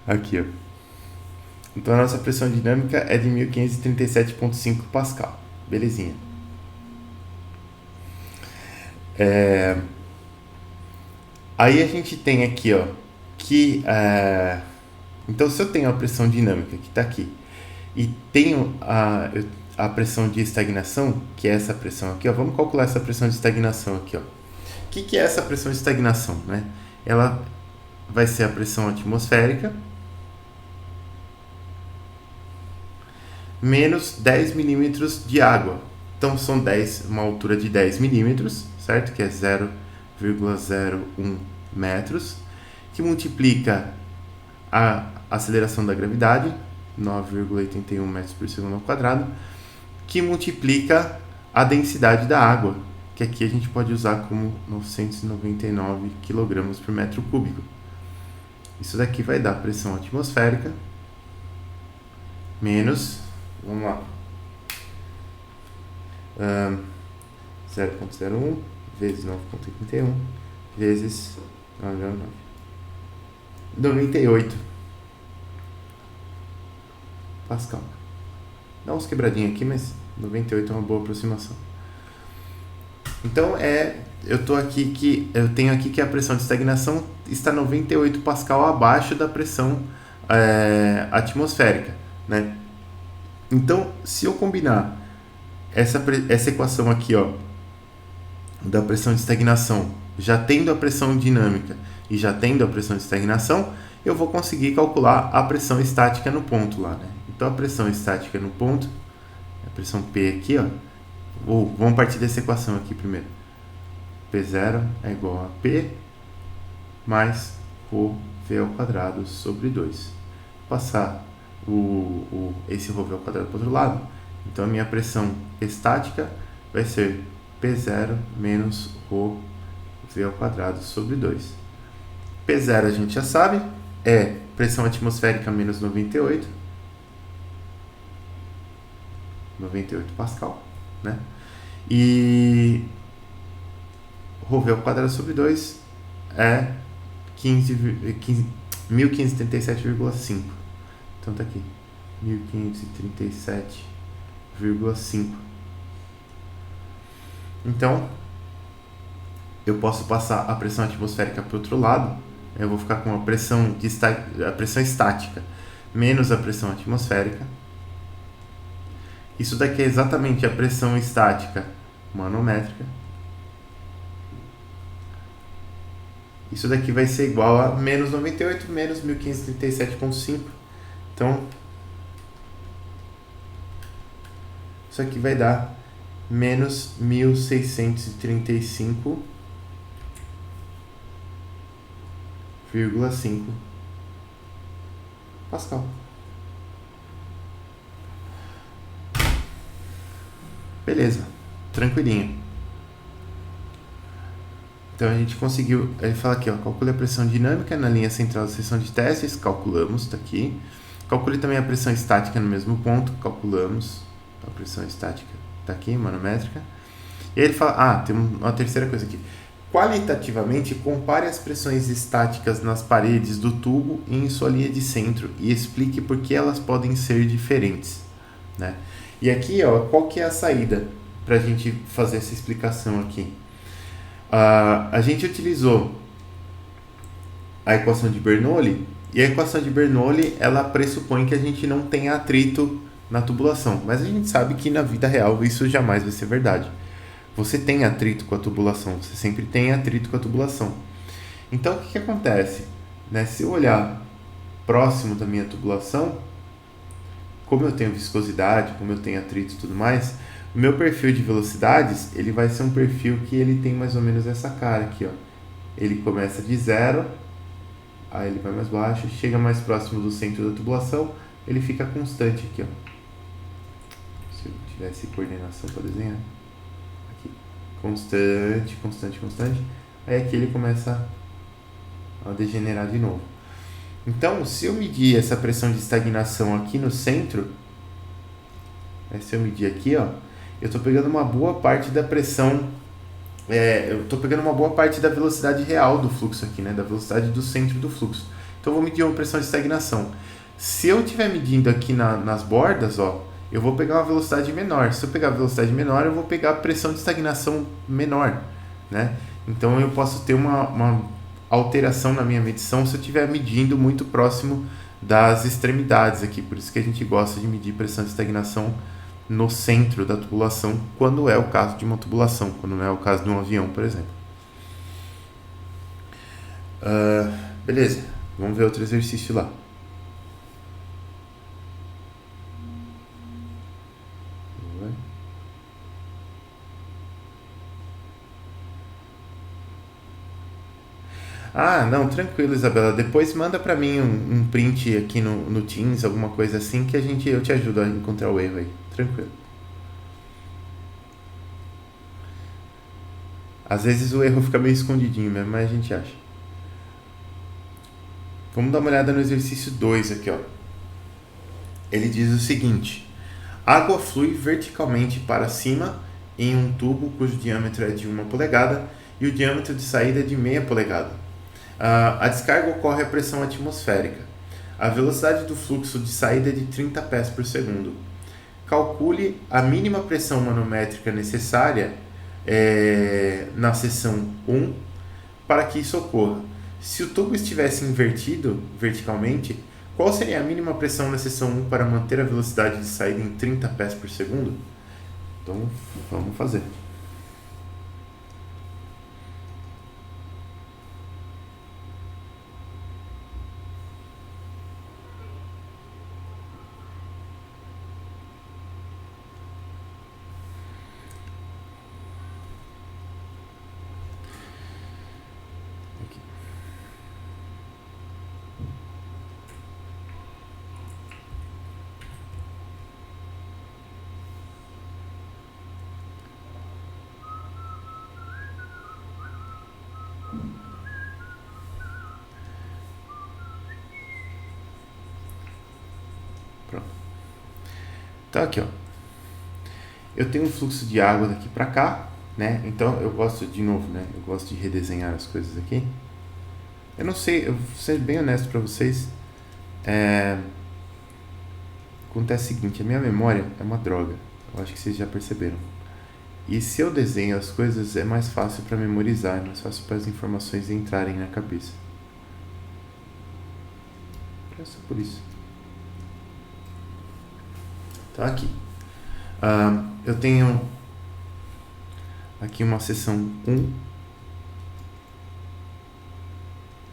Aqui, ó. Então a nossa pressão dinâmica é de 1537,5 Pascal. Belezinha. Aí a gente tem aqui, ó, que então se eu tenho a pressão dinâmica que está aqui e tenho a pressão de estagnação, que é essa pressão aqui, ó, vamos calcular essa pressão de estagnação aqui, ó. O que é essa pressão de estagnação, né? Ela vai ser a pressão atmosférica menos 10 milímetros de água. Então são uma altura de 10 milímetros, certo? Que é 0,01 metros, que multiplica a aceleração da gravidade, 9,81 metros por segundo ao quadrado, que multiplica a densidade da água, que aqui a gente pode usar como 999 kg por metro cúbico. Isso daqui vai dar pressão atmosférica menos, vamos lá, 0,01 vezes 9,81 vezes 98 Pascal. Dá uns quebradinhos aqui, mas 98 é uma boa aproximação. Então eu tenho aqui que a pressão de estagnação está 98 Pascal abaixo da pressão atmosférica, né? Então, se eu combinar essa equação aqui, ó, da pressão de estagnação, já tendo a pressão dinâmica e já tendo a pressão de estagnação, eu vou conseguir calcular a pressão estática no ponto lá, né? Então a pressão estática no ponto, a pressão P aqui, ó, vamos partir dessa equação aqui primeiro. P0 é igual a P mais ρV ao quadrado sobre 2. Passar esse ρV ao quadrado para o outro lado, então a minha pressão estática vai ser P0 menos ρV ao quadrado sobre 2. P0 a gente já sabe, é pressão atmosférica menos 98 Pascal, né? E ρV ao quadrado sobre 2 é 1537,5. Então tá aqui, 1537,5. Então, eu posso passar a pressão atmosférica para o outro lado, eu vou ficar com a pressão estática menos a pressão atmosférica. Isso daqui é exatamente a pressão estática manométrica Isso daqui vai ser igual a menos 98 menos 1537,5. Então, isso aqui vai dar menos 1635,5 Pascal. Beleza, tranquilinho. Então a gente conseguiu, ele fala aqui, ó, calcule a pressão dinâmica na linha central da seção de testes, calculamos, tá aqui. Calcule também a pressão estática no mesmo ponto, calculamos. A pressão estática tá aqui, manométrica. E aí ele fala, tem uma terceira coisa aqui. Qualitativamente, compare as pressões estáticas nas paredes do tubo e em sua linha de centro e explique por que elas podem ser diferentes, né? E aqui, ó, qual que é a saída para a gente fazer essa explicação aqui? A gente utilizou a equação de Bernoulli, e a equação de Bernoulli ela pressupõe que a gente não tem atrito na tubulação, mas a gente sabe que na vida real isso jamais vai ser verdade. Você tem atrito com a tubulação, você sempre tem atrito com a tubulação. Então o que acontece? Né? Se eu olhar próximo da minha tubulação, como eu tenho viscosidade, como eu tenho atrito e tudo mais, o meu perfil de velocidades, ele vai ser um perfil que ele tem mais ou menos essa cara aqui, ó. Ele começa de 0, aí ele vai mais baixo, chega mais próximo do centro da tubulação, ele fica constante aqui, ó. Se eu tivesse coordenação para desenhar, aqui, constante, constante, constante, aí aqui ele começa a degenerar de novo. Então, se eu medir essa pressão de estagnação aqui no centro, se eu medir aqui, ó, eu estou pegando uma boa parte da pressão, eu estou pegando uma boa parte da velocidade real do fluxo aqui, né, da velocidade do centro do fluxo. Então, eu vou medir uma pressão de estagnação. Se eu estiver medindo aqui nas bordas, ó, eu vou pegar uma velocidade menor. Se eu pegar a velocidade menor, eu vou pegar a pressão de estagnação menor, né? Então, eu posso ter uma alteração na minha medição se eu estiver medindo muito próximo das extremidades aqui. Por isso que a gente gosta de medir pressão de estagnação no centro da tubulação, quando é o caso de uma tubulação, quando não é o caso de um avião, por exemplo. Beleza, vamos ver outro exercício lá. Não, tranquilo, Isabela. Depois manda pra mim um print aqui no Teams, alguma coisa assim, que eu te ajudo a encontrar o erro aí. Tranquilo. Às vezes o erro fica meio escondidinho mesmo, mas a gente acha. Vamos dar uma olhada no exercício 2 aqui, ó. Ele diz o seguinte: água flui verticalmente para cima em um tubo cujo diâmetro é de 1 polegada e o diâmetro de saída é de meia polegada. A descarga ocorre à pressão atmosférica. A velocidade do fluxo de saída é de 30 pés por segundo. Calcule a mínima pressão manométrica necessária na seção 1 para que isso ocorra. Se o tubo estivesse invertido verticalmente, qual seria a mínima pressão na seção 1 para manter a velocidade de saída em 30 pés por segundo? Então, vamos fazer. Pronto. Então aqui, ó. Eu tenho um fluxo de água daqui para cá, né? Então eu gosto de novo, né? Eu gosto de redesenhar as coisas aqui. Eu não sei, eu vou ser bem honesto para vocês. Acontece o seguinte, a minha memória é uma droga. Eu acho que vocês já perceberam. E se eu desenho as coisas, é mais fácil para memorizar, é mais fácil para as informações entrarem na cabeça. É só por isso. Então aqui. Eu tenho aqui uma seção 1.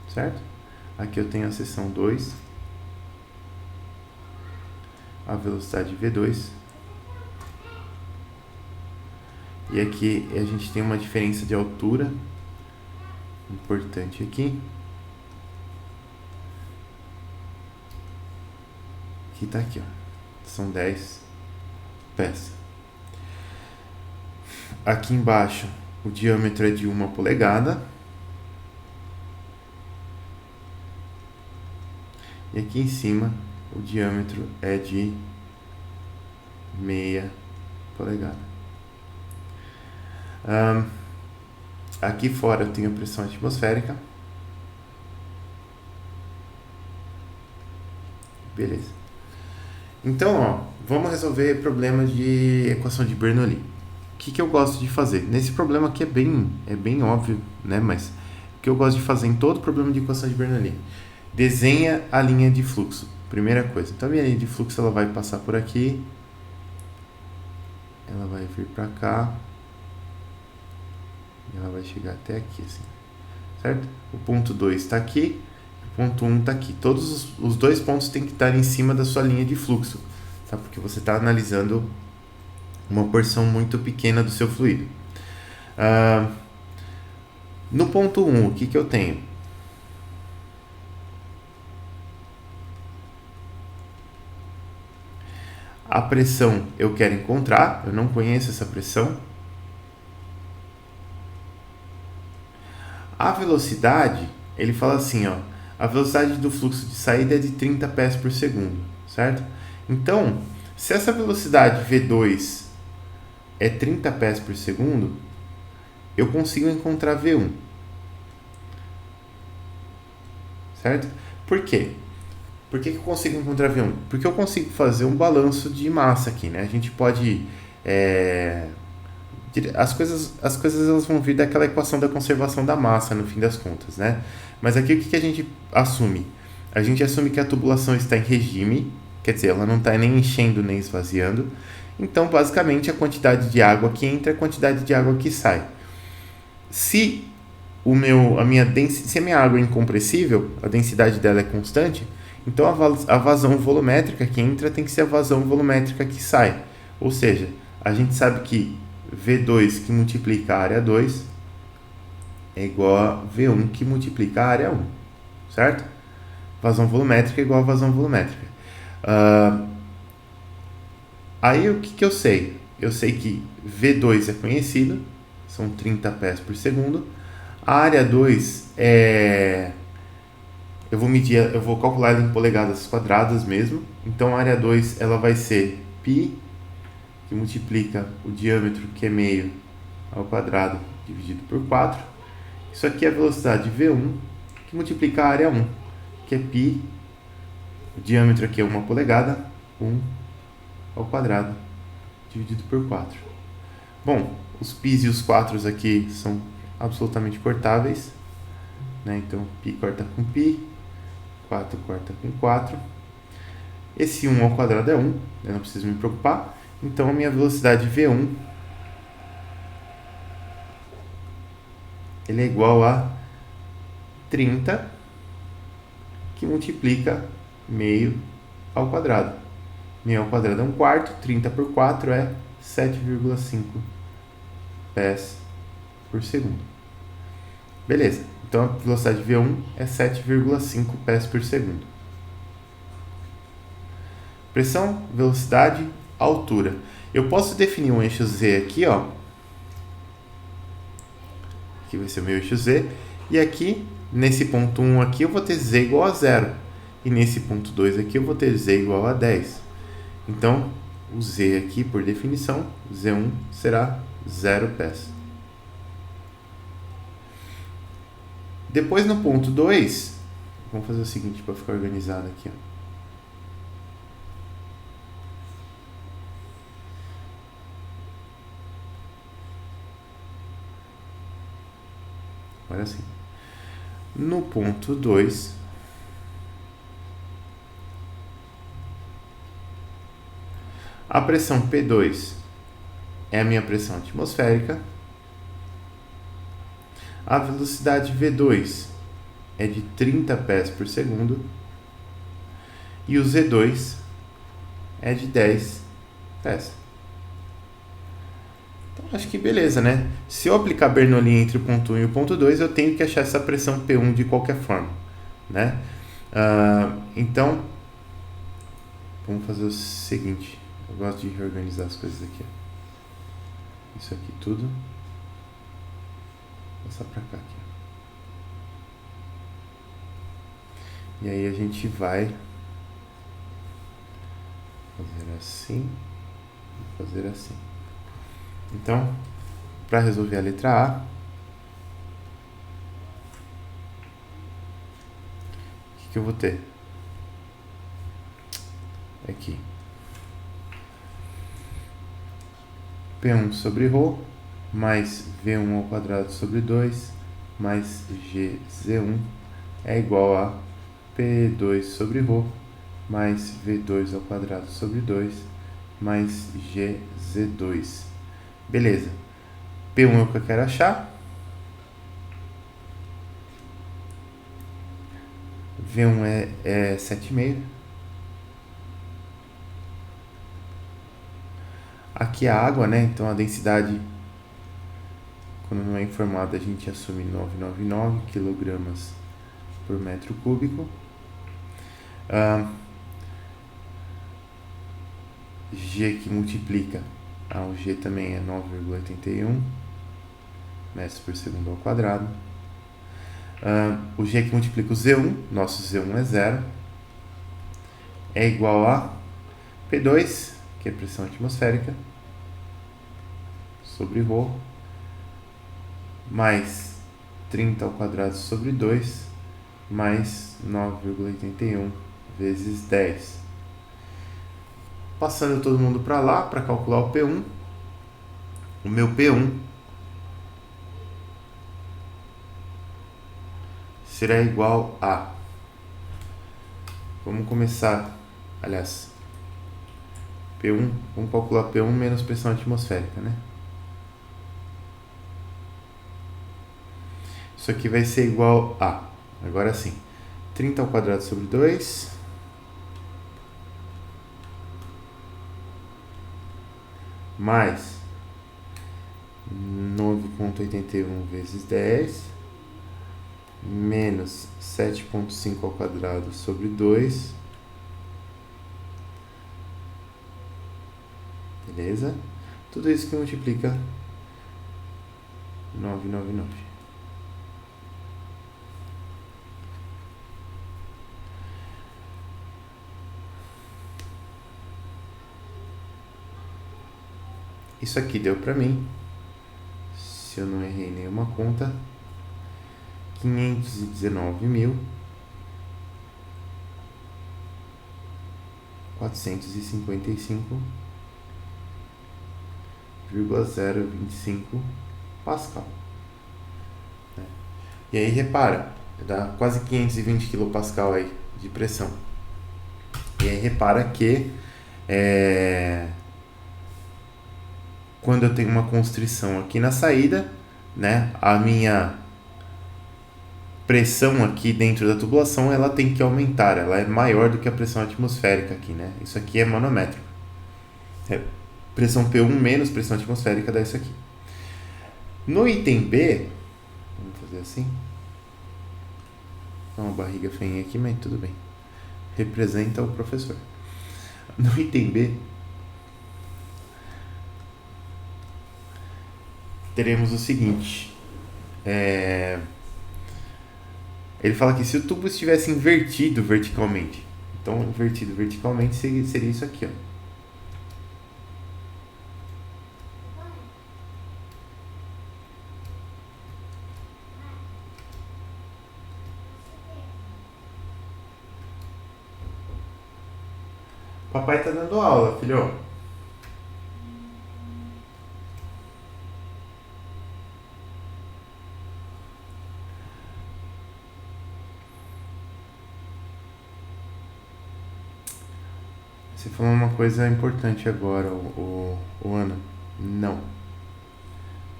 certo? Aqui eu tenho a seção 2, a velocidade V2, e aqui a gente tem uma diferença de altura importante aqui, que está aqui, ó. São 10 pés. Aqui embaixo o diâmetro é de 1 polegada. E aqui em cima o diâmetro é de meia polegada. Aqui fora eu tenho a pressão atmosférica. Beleza. Então, ó, vamos resolver problema de equação de Bernoulli. O que eu gosto de fazer? Nesse problema aqui é bem óbvio, né? Mas o que eu gosto de fazer em todo problema de equação de Bernoulli? Desenha a linha de fluxo. Primeira coisa. Então, a minha linha de fluxo ela vai passar por aqui. Ela vai vir para cá. E ela vai chegar até aqui, assim. Certo? O ponto 2 está aqui. O ponto 1 está aqui. Todos os dois pontos têm que estar em cima da sua linha de fluxo. Tá? Porque você está analisando uma porção muito pequena do seu fluido. No ponto 1, o que eu tenho? A pressão eu quero encontrar, eu não conheço essa pressão. A velocidade, ele fala assim, ó, a velocidade do fluxo de saída é de 30 pés por segundo, certo? Então, se essa velocidade V2 é 30 pés por segundo, eu consigo encontrar V1. Certo? Por quê? Por que eu consigo encontrar V1? Porque eu consigo fazer um balanço de massa aqui, né? A gente pode... As coisas elas vão vir daquela equação da conservação da massa, no fim das contas, né? Mas aqui o que a gente assume? A gente assume que a tubulação está em regime, quer dizer, ela não está nem enchendo nem esvaziando. Então, basicamente, a quantidade de água que entra é a quantidade de água que sai. Se a minha água é incompressível, a densidade dela é constante, então a vazão volumétrica que entra tem que ser a vazão volumétrica que sai. Ou seja, a gente sabe que V2 que multiplica a área 2 é igual a V1 que multiplica a área 1, certo? Vazão volumétrica é igual a vazão volumétrica. Aí o que eu sei? Eu sei que V2 é conhecido, são 30 pés por segundo. A área 2 é... Eu vou calcular ela em polegadas quadradas mesmo. Então a área 2 ela vai ser π, que multiplica o diâmetro, que é meio, ao quadrado, dividido por 4. Isso aqui é a velocidade V1, que multiplica a área 1, que é π, o diâmetro aqui é 1 polegada, 1 ao quadrado, dividido por 4. Bom, os π's e os 4's aqui são absolutamente cortáveis, né? Então, π corta com π, 4 corta com 4. Esse 1 ao quadrado é 1, eu não preciso me preocupar. Então, a minha velocidade V1 ele é igual a 30, que multiplica meio ao quadrado. Meio ao quadrado é 1/4, 30 por 4 é 7,5 pés por segundo. Beleza, então a velocidade V1 é 7,5 pés por segundo. Pressão, velocidade, altura. Eu posso definir um eixo Z aqui, ó. Aqui vai ser o meu eixo Z. E aqui, nesse ponto 1 aqui, eu vou ter Z igual a 0. E nesse ponto 2 aqui, eu vou ter Z igual a 10. Então, o Z aqui, por definição, Z1 será 0 pés. Depois, no ponto 2, vamos fazer o seguinte para ficar organizado aqui, ó. Agora sim. No ponto 2, a pressão P2 é a minha pressão atmosférica. A velocidade V2 é de 30 pés por segundo e o Z2 é de 10 pés. Então, acho que beleza, né? Se eu aplicar Bernoulli entre o ponto 1 e o ponto 2, eu tenho que achar essa pressão P1 de qualquer forma, né? Então, vamos fazer o seguinte. Eu gosto de reorganizar as coisas aqui. Isso aqui tudo. Vou passar pra cá aqui. E aí a gente vai fazer assim e fazer assim. Então, para resolver a letra A, o que eu vou ter? Aqui. P1 sobre ρ mais V1 ao quadrado sobre 2 mais GZ1 é igual a P2 sobre ρ mais V2 ao quadrado sobre 2 mais GZ2. Beleza. P1 é o que eu quero achar. V1 é 7,5. Aqui é a água, né? Então a densidade, quando não é informada, a gente assume 999 kg por metro cúbico. G que multiplica, o G também é 9,81 metros por segundo ao quadrado. O G que multiplica o Z1, nosso Z1 é 0, é igual a P2, que é pressão atmosférica, sobre ρ, mais 30 ao quadrado sobre 2, mais 9,81 vezes 10. Passando todo mundo para lá, para calcular o P1, o meu P1 será igual a... Vamos começar, aliás, P1, vamos calcular P1 menos pressão atmosférica, né? Isso aqui vai ser igual a, agora sim, 30 ao quadrado sobre 2, mais 9,81 vezes 10, menos 7,5 ao quadrado sobre 2, beleza? Tudo isso que multiplica 999. Isso aqui deu pra mim, se eu não errei nenhuma conta, 519.455,025 Pascal. E aí repara, dá quase 520 kPa aí de pressão. E aí repara que quando eu tenho uma constrição aqui na saída, né, a minha pressão aqui dentro da tubulação ela tem que aumentar, ela é maior do que a pressão atmosférica aqui, né? Isso aqui é manométrico. Pressão P1 menos pressão atmosférica dá isso aqui. No item B, vamos fazer assim. Uma barriga feinha aqui, mas tudo bem. Representa o professor. No item B, teremos o seguinte. Ele fala que se o tubo estivesse invertido verticalmente, então invertido verticalmente seria isso aqui, ó. Papai tá dando aula, filho. Você falou uma coisa importante agora, o Ana. Não.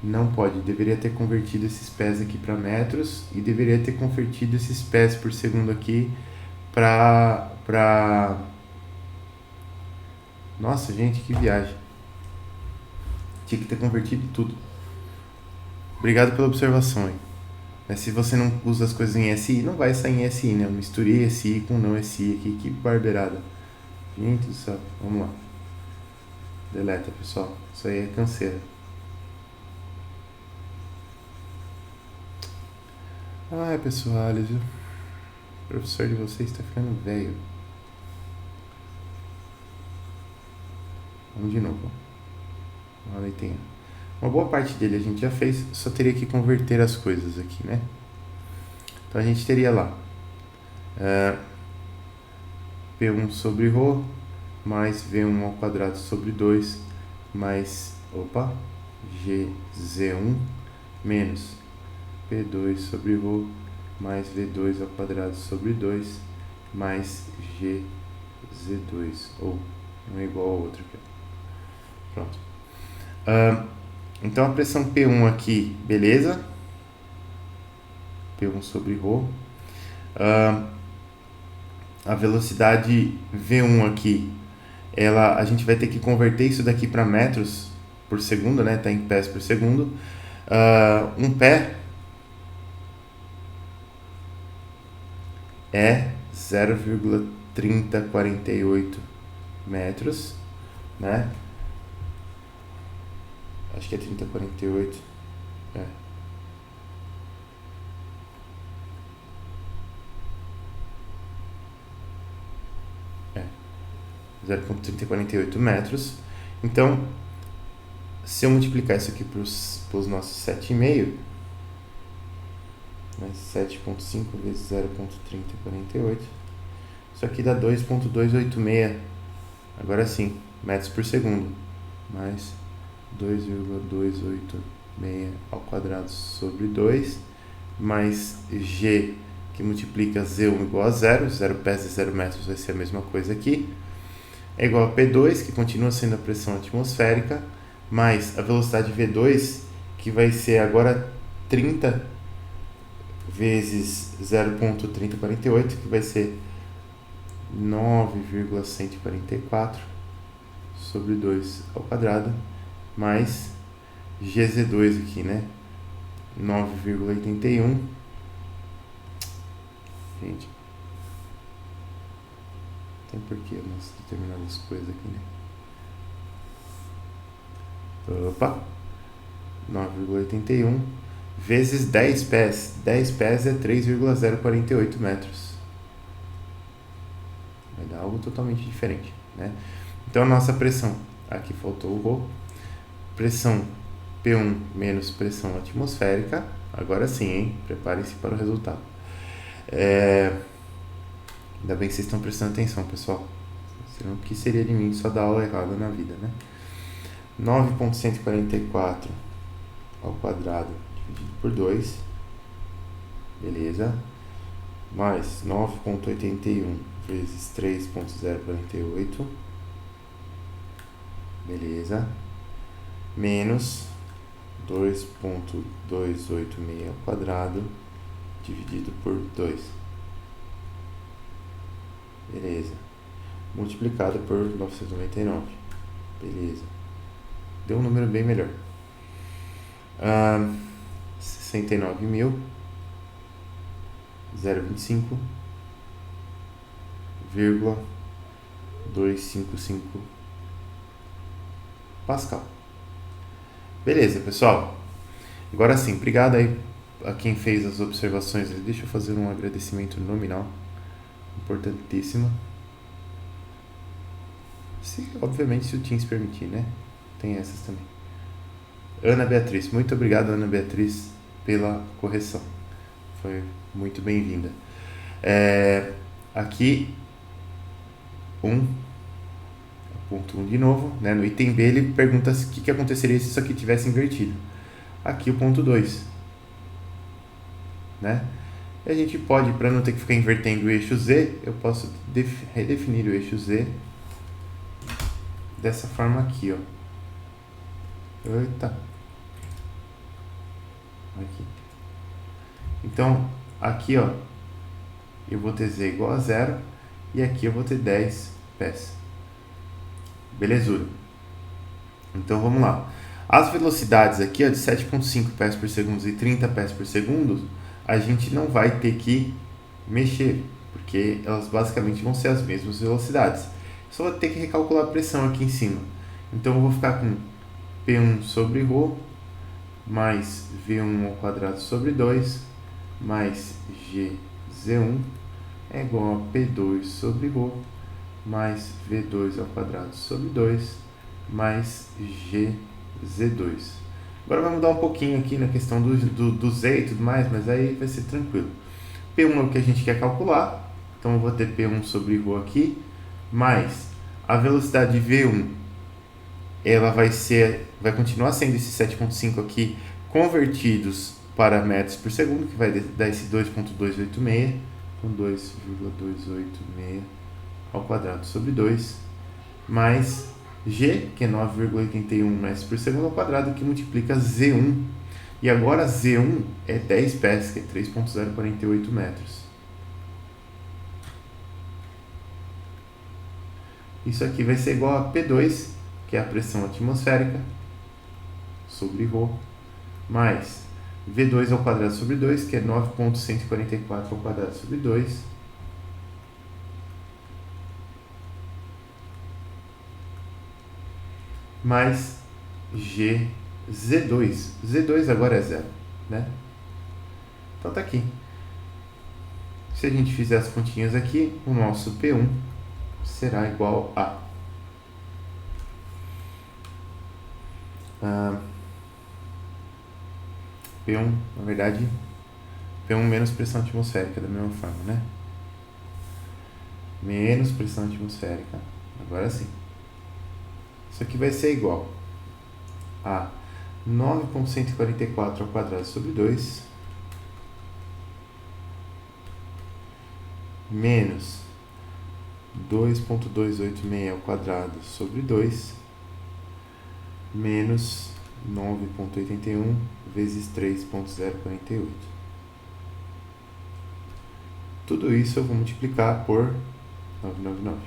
Não pode, deveria ter convertido esses pés aqui para metros e deveria ter convertido esses pés por segundo aqui para... Nossa, gente, que viagem. Tinha que ter convertido tudo. Obrigado pela observação, hein? Mas se você não usa as coisas em SI, não vai sair em SI, né? Eu misturei SI com não SI aqui, que barbeirada. Gente do céu, vamos lá. Deleta, pessoal. Isso aí é canseira. Ai, pessoal, viu? O professor de vocês está ficando velho. Vamos de novo. Uma boa parte dele a gente já fez, só teria que converter as coisas aqui, né? Então a gente teria lá P1 sobre ρ mais V1 ao quadrado sobre 2 mais, GZ1 menos P2 sobre ρ mais V2 ao quadrado sobre 2 mais GZ2, ou um é igual ao outro aqui. Pronto. Então a pressão P1 aqui, beleza? P1 sobre ρ. A velocidade V1 aqui, a gente vai ter que converter isso daqui para metros por segundo, né? Tá em pés por segundo. Um pé é 0,3048 metros, né? Acho que é 3048. É. É. 0,3048 metros. Então, se eu multiplicar isso aqui para os nossos 7,5, né? 7,5 vezes 0,3048, isso aqui dá 2,286. Agora sim, metros por segundo. Mais 2,286 ao quadrado sobre 2, mais G, que multiplica Z1 igual a 0, 0 pés e 0 metros vai ser a mesma coisa aqui, é igual a P2, que continua sendo a pressão atmosférica, mais a velocidade V2, que vai ser agora 30 vezes 0,3048, que vai ser 9,144 sobre 2 ao quadrado, mais GZ2 aqui, né? 9,81. Gente, tem porquê umas determinadas coisas aqui, né? 9,81 vezes 10 pés. 10 pés é 3,048 metros. Vai dar algo totalmente diferente, né? Então a nossa pressão, aqui faltou o ρ, pressão P1 menos pressão atmosférica, agora sim, hein? Preparem-se para o resultado. Ainda bem que vocês estão prestando atenção, pessoal. Senão, o que seria de mim só dar aula errada na vida, né? 9,144 ao quadrado dividido por 2, beleza? Mais 9,81 vezes 3,048, beleza? Menos 2,286 ao quadrado dividido por 2, beleza? Multiplicado por 999, beleza? Deu um número bem melhor. 69.025,255 Pascal. Beleza, pessoal. Agora sim, obrigado aí a quem fez as observações. Deixa eu fazer um agradecimento nominal, importantíssimo. Obviamente, se o Teams permitir, né? Tem essas também. Ana Beatriz, muito obrigado, Ana Beatriz, pela correção. Foi muito bem-vinda. Aqui, ponto 1 de novo, né? No item B ele pergunta o que aconteceria se isso aqui tivesse invertido. Aqui o ponto 2, né? E a gente pode, para não ter que ficar invertendo o eixo Z, eu posso redefinir o eixo Z dessa forma aqui, ó. Eita. Aqui. Então, aqui, ó, eu vou ter z igual a 0 e aqui eu vou ter 10 pés. Belezura. Então, vamos lá. As velocidades aqui, ó, de 7,5 pés por segundo e 30 pés por segundo, a gente não vai ter que mexer, porque elas basicamente vão ser as mesmas velocidades. Só vou ter que recalcular a pressão aqui em cima. Então, eu vou ficar com P1 sobre ρ mais V1 ao quadrado sobre 2 mais GZ1 é igual a P2 sobre ρ mais V2 ao quadrado sobre 2 mais GZ2. Agora vai mudar um pouquinho aqui na questão do Z e tudo mais, mas aí vai ser tranquilo. P1 é o que a gente quer calcular, então eu vou ter P1 sobre ρ aqui, mais a velocidade V1, ela vai continuar sendo esse 7,5 aqui, convertidos para metros por segundo, que vai dar esse 2,286, com 2,286 ao quadrado sobre 2, mais G, que é 9,81 metros por segundo ao quadrado, que multiplica Z1. E agora Z1 é 10 pés, que é 3,048 metros. Isso aqui vai ser igual a P2, que é a pressão atmosférica, sobre ρ, mais V2 ao quadrado sobre 2, que é 9,144 ao quadrado sobre 2, mais GZ2. Z2 agora é 0, né? Então tá aqui. Se a gente fizer as continhas aqui, o nosso P1 será igual a P1, na verdade, P1 menos pressão atmosférica, da mesma forma, né? Menos pressão atmosférica. Agora sim. Isso aqui vai ser igual a 9,144 ao quadrado sobre 2 menos 2,286 ao quadrado sobre 2 menos 9,81 vezes 3,048. Tudo isso eu vou multiplicar por 999.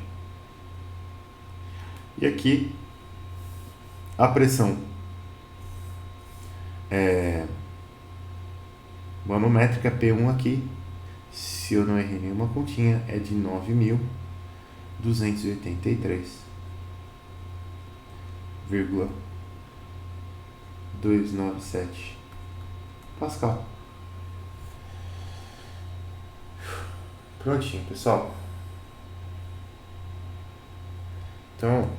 E aqui a pressão manométrica P1 aqui, se eu não errei nenhuma continha, é de 9.283,297 Pascal. Prontinho, pessoal. Então,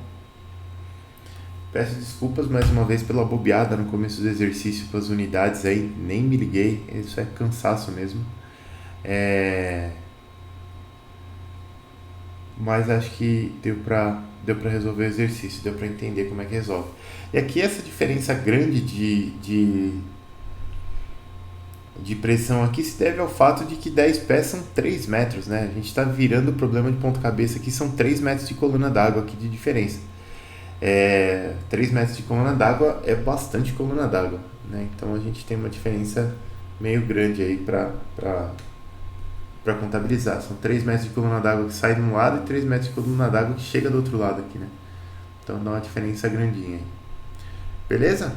peço desculpas mais uma vez pela bobeada no começo do exercício com as unidades aí, nem me liguei, isso é cansaço mesmo. Mas acho que deu pra resolver o exercício, deu pra entender como é que resolve. E aqui essa diferença grande de pressão aqui se deve ao fato de que 10 pés são 3 metros, né? A gente está virando o problema de ponta cabeça aqui, são 3 metros de coluna d'água aqui de diferença. 3 metros de coluna d'água é bastante coluna d'água, né? Então a gente tem uma diferença meio grande aí para contabilizar. São 3 metros de coluna d'água que sai de um lado e 3 metros de coluna d'água que chega do outro lado aqui, né? Então dá uma diferença grandinha aí. Beleza?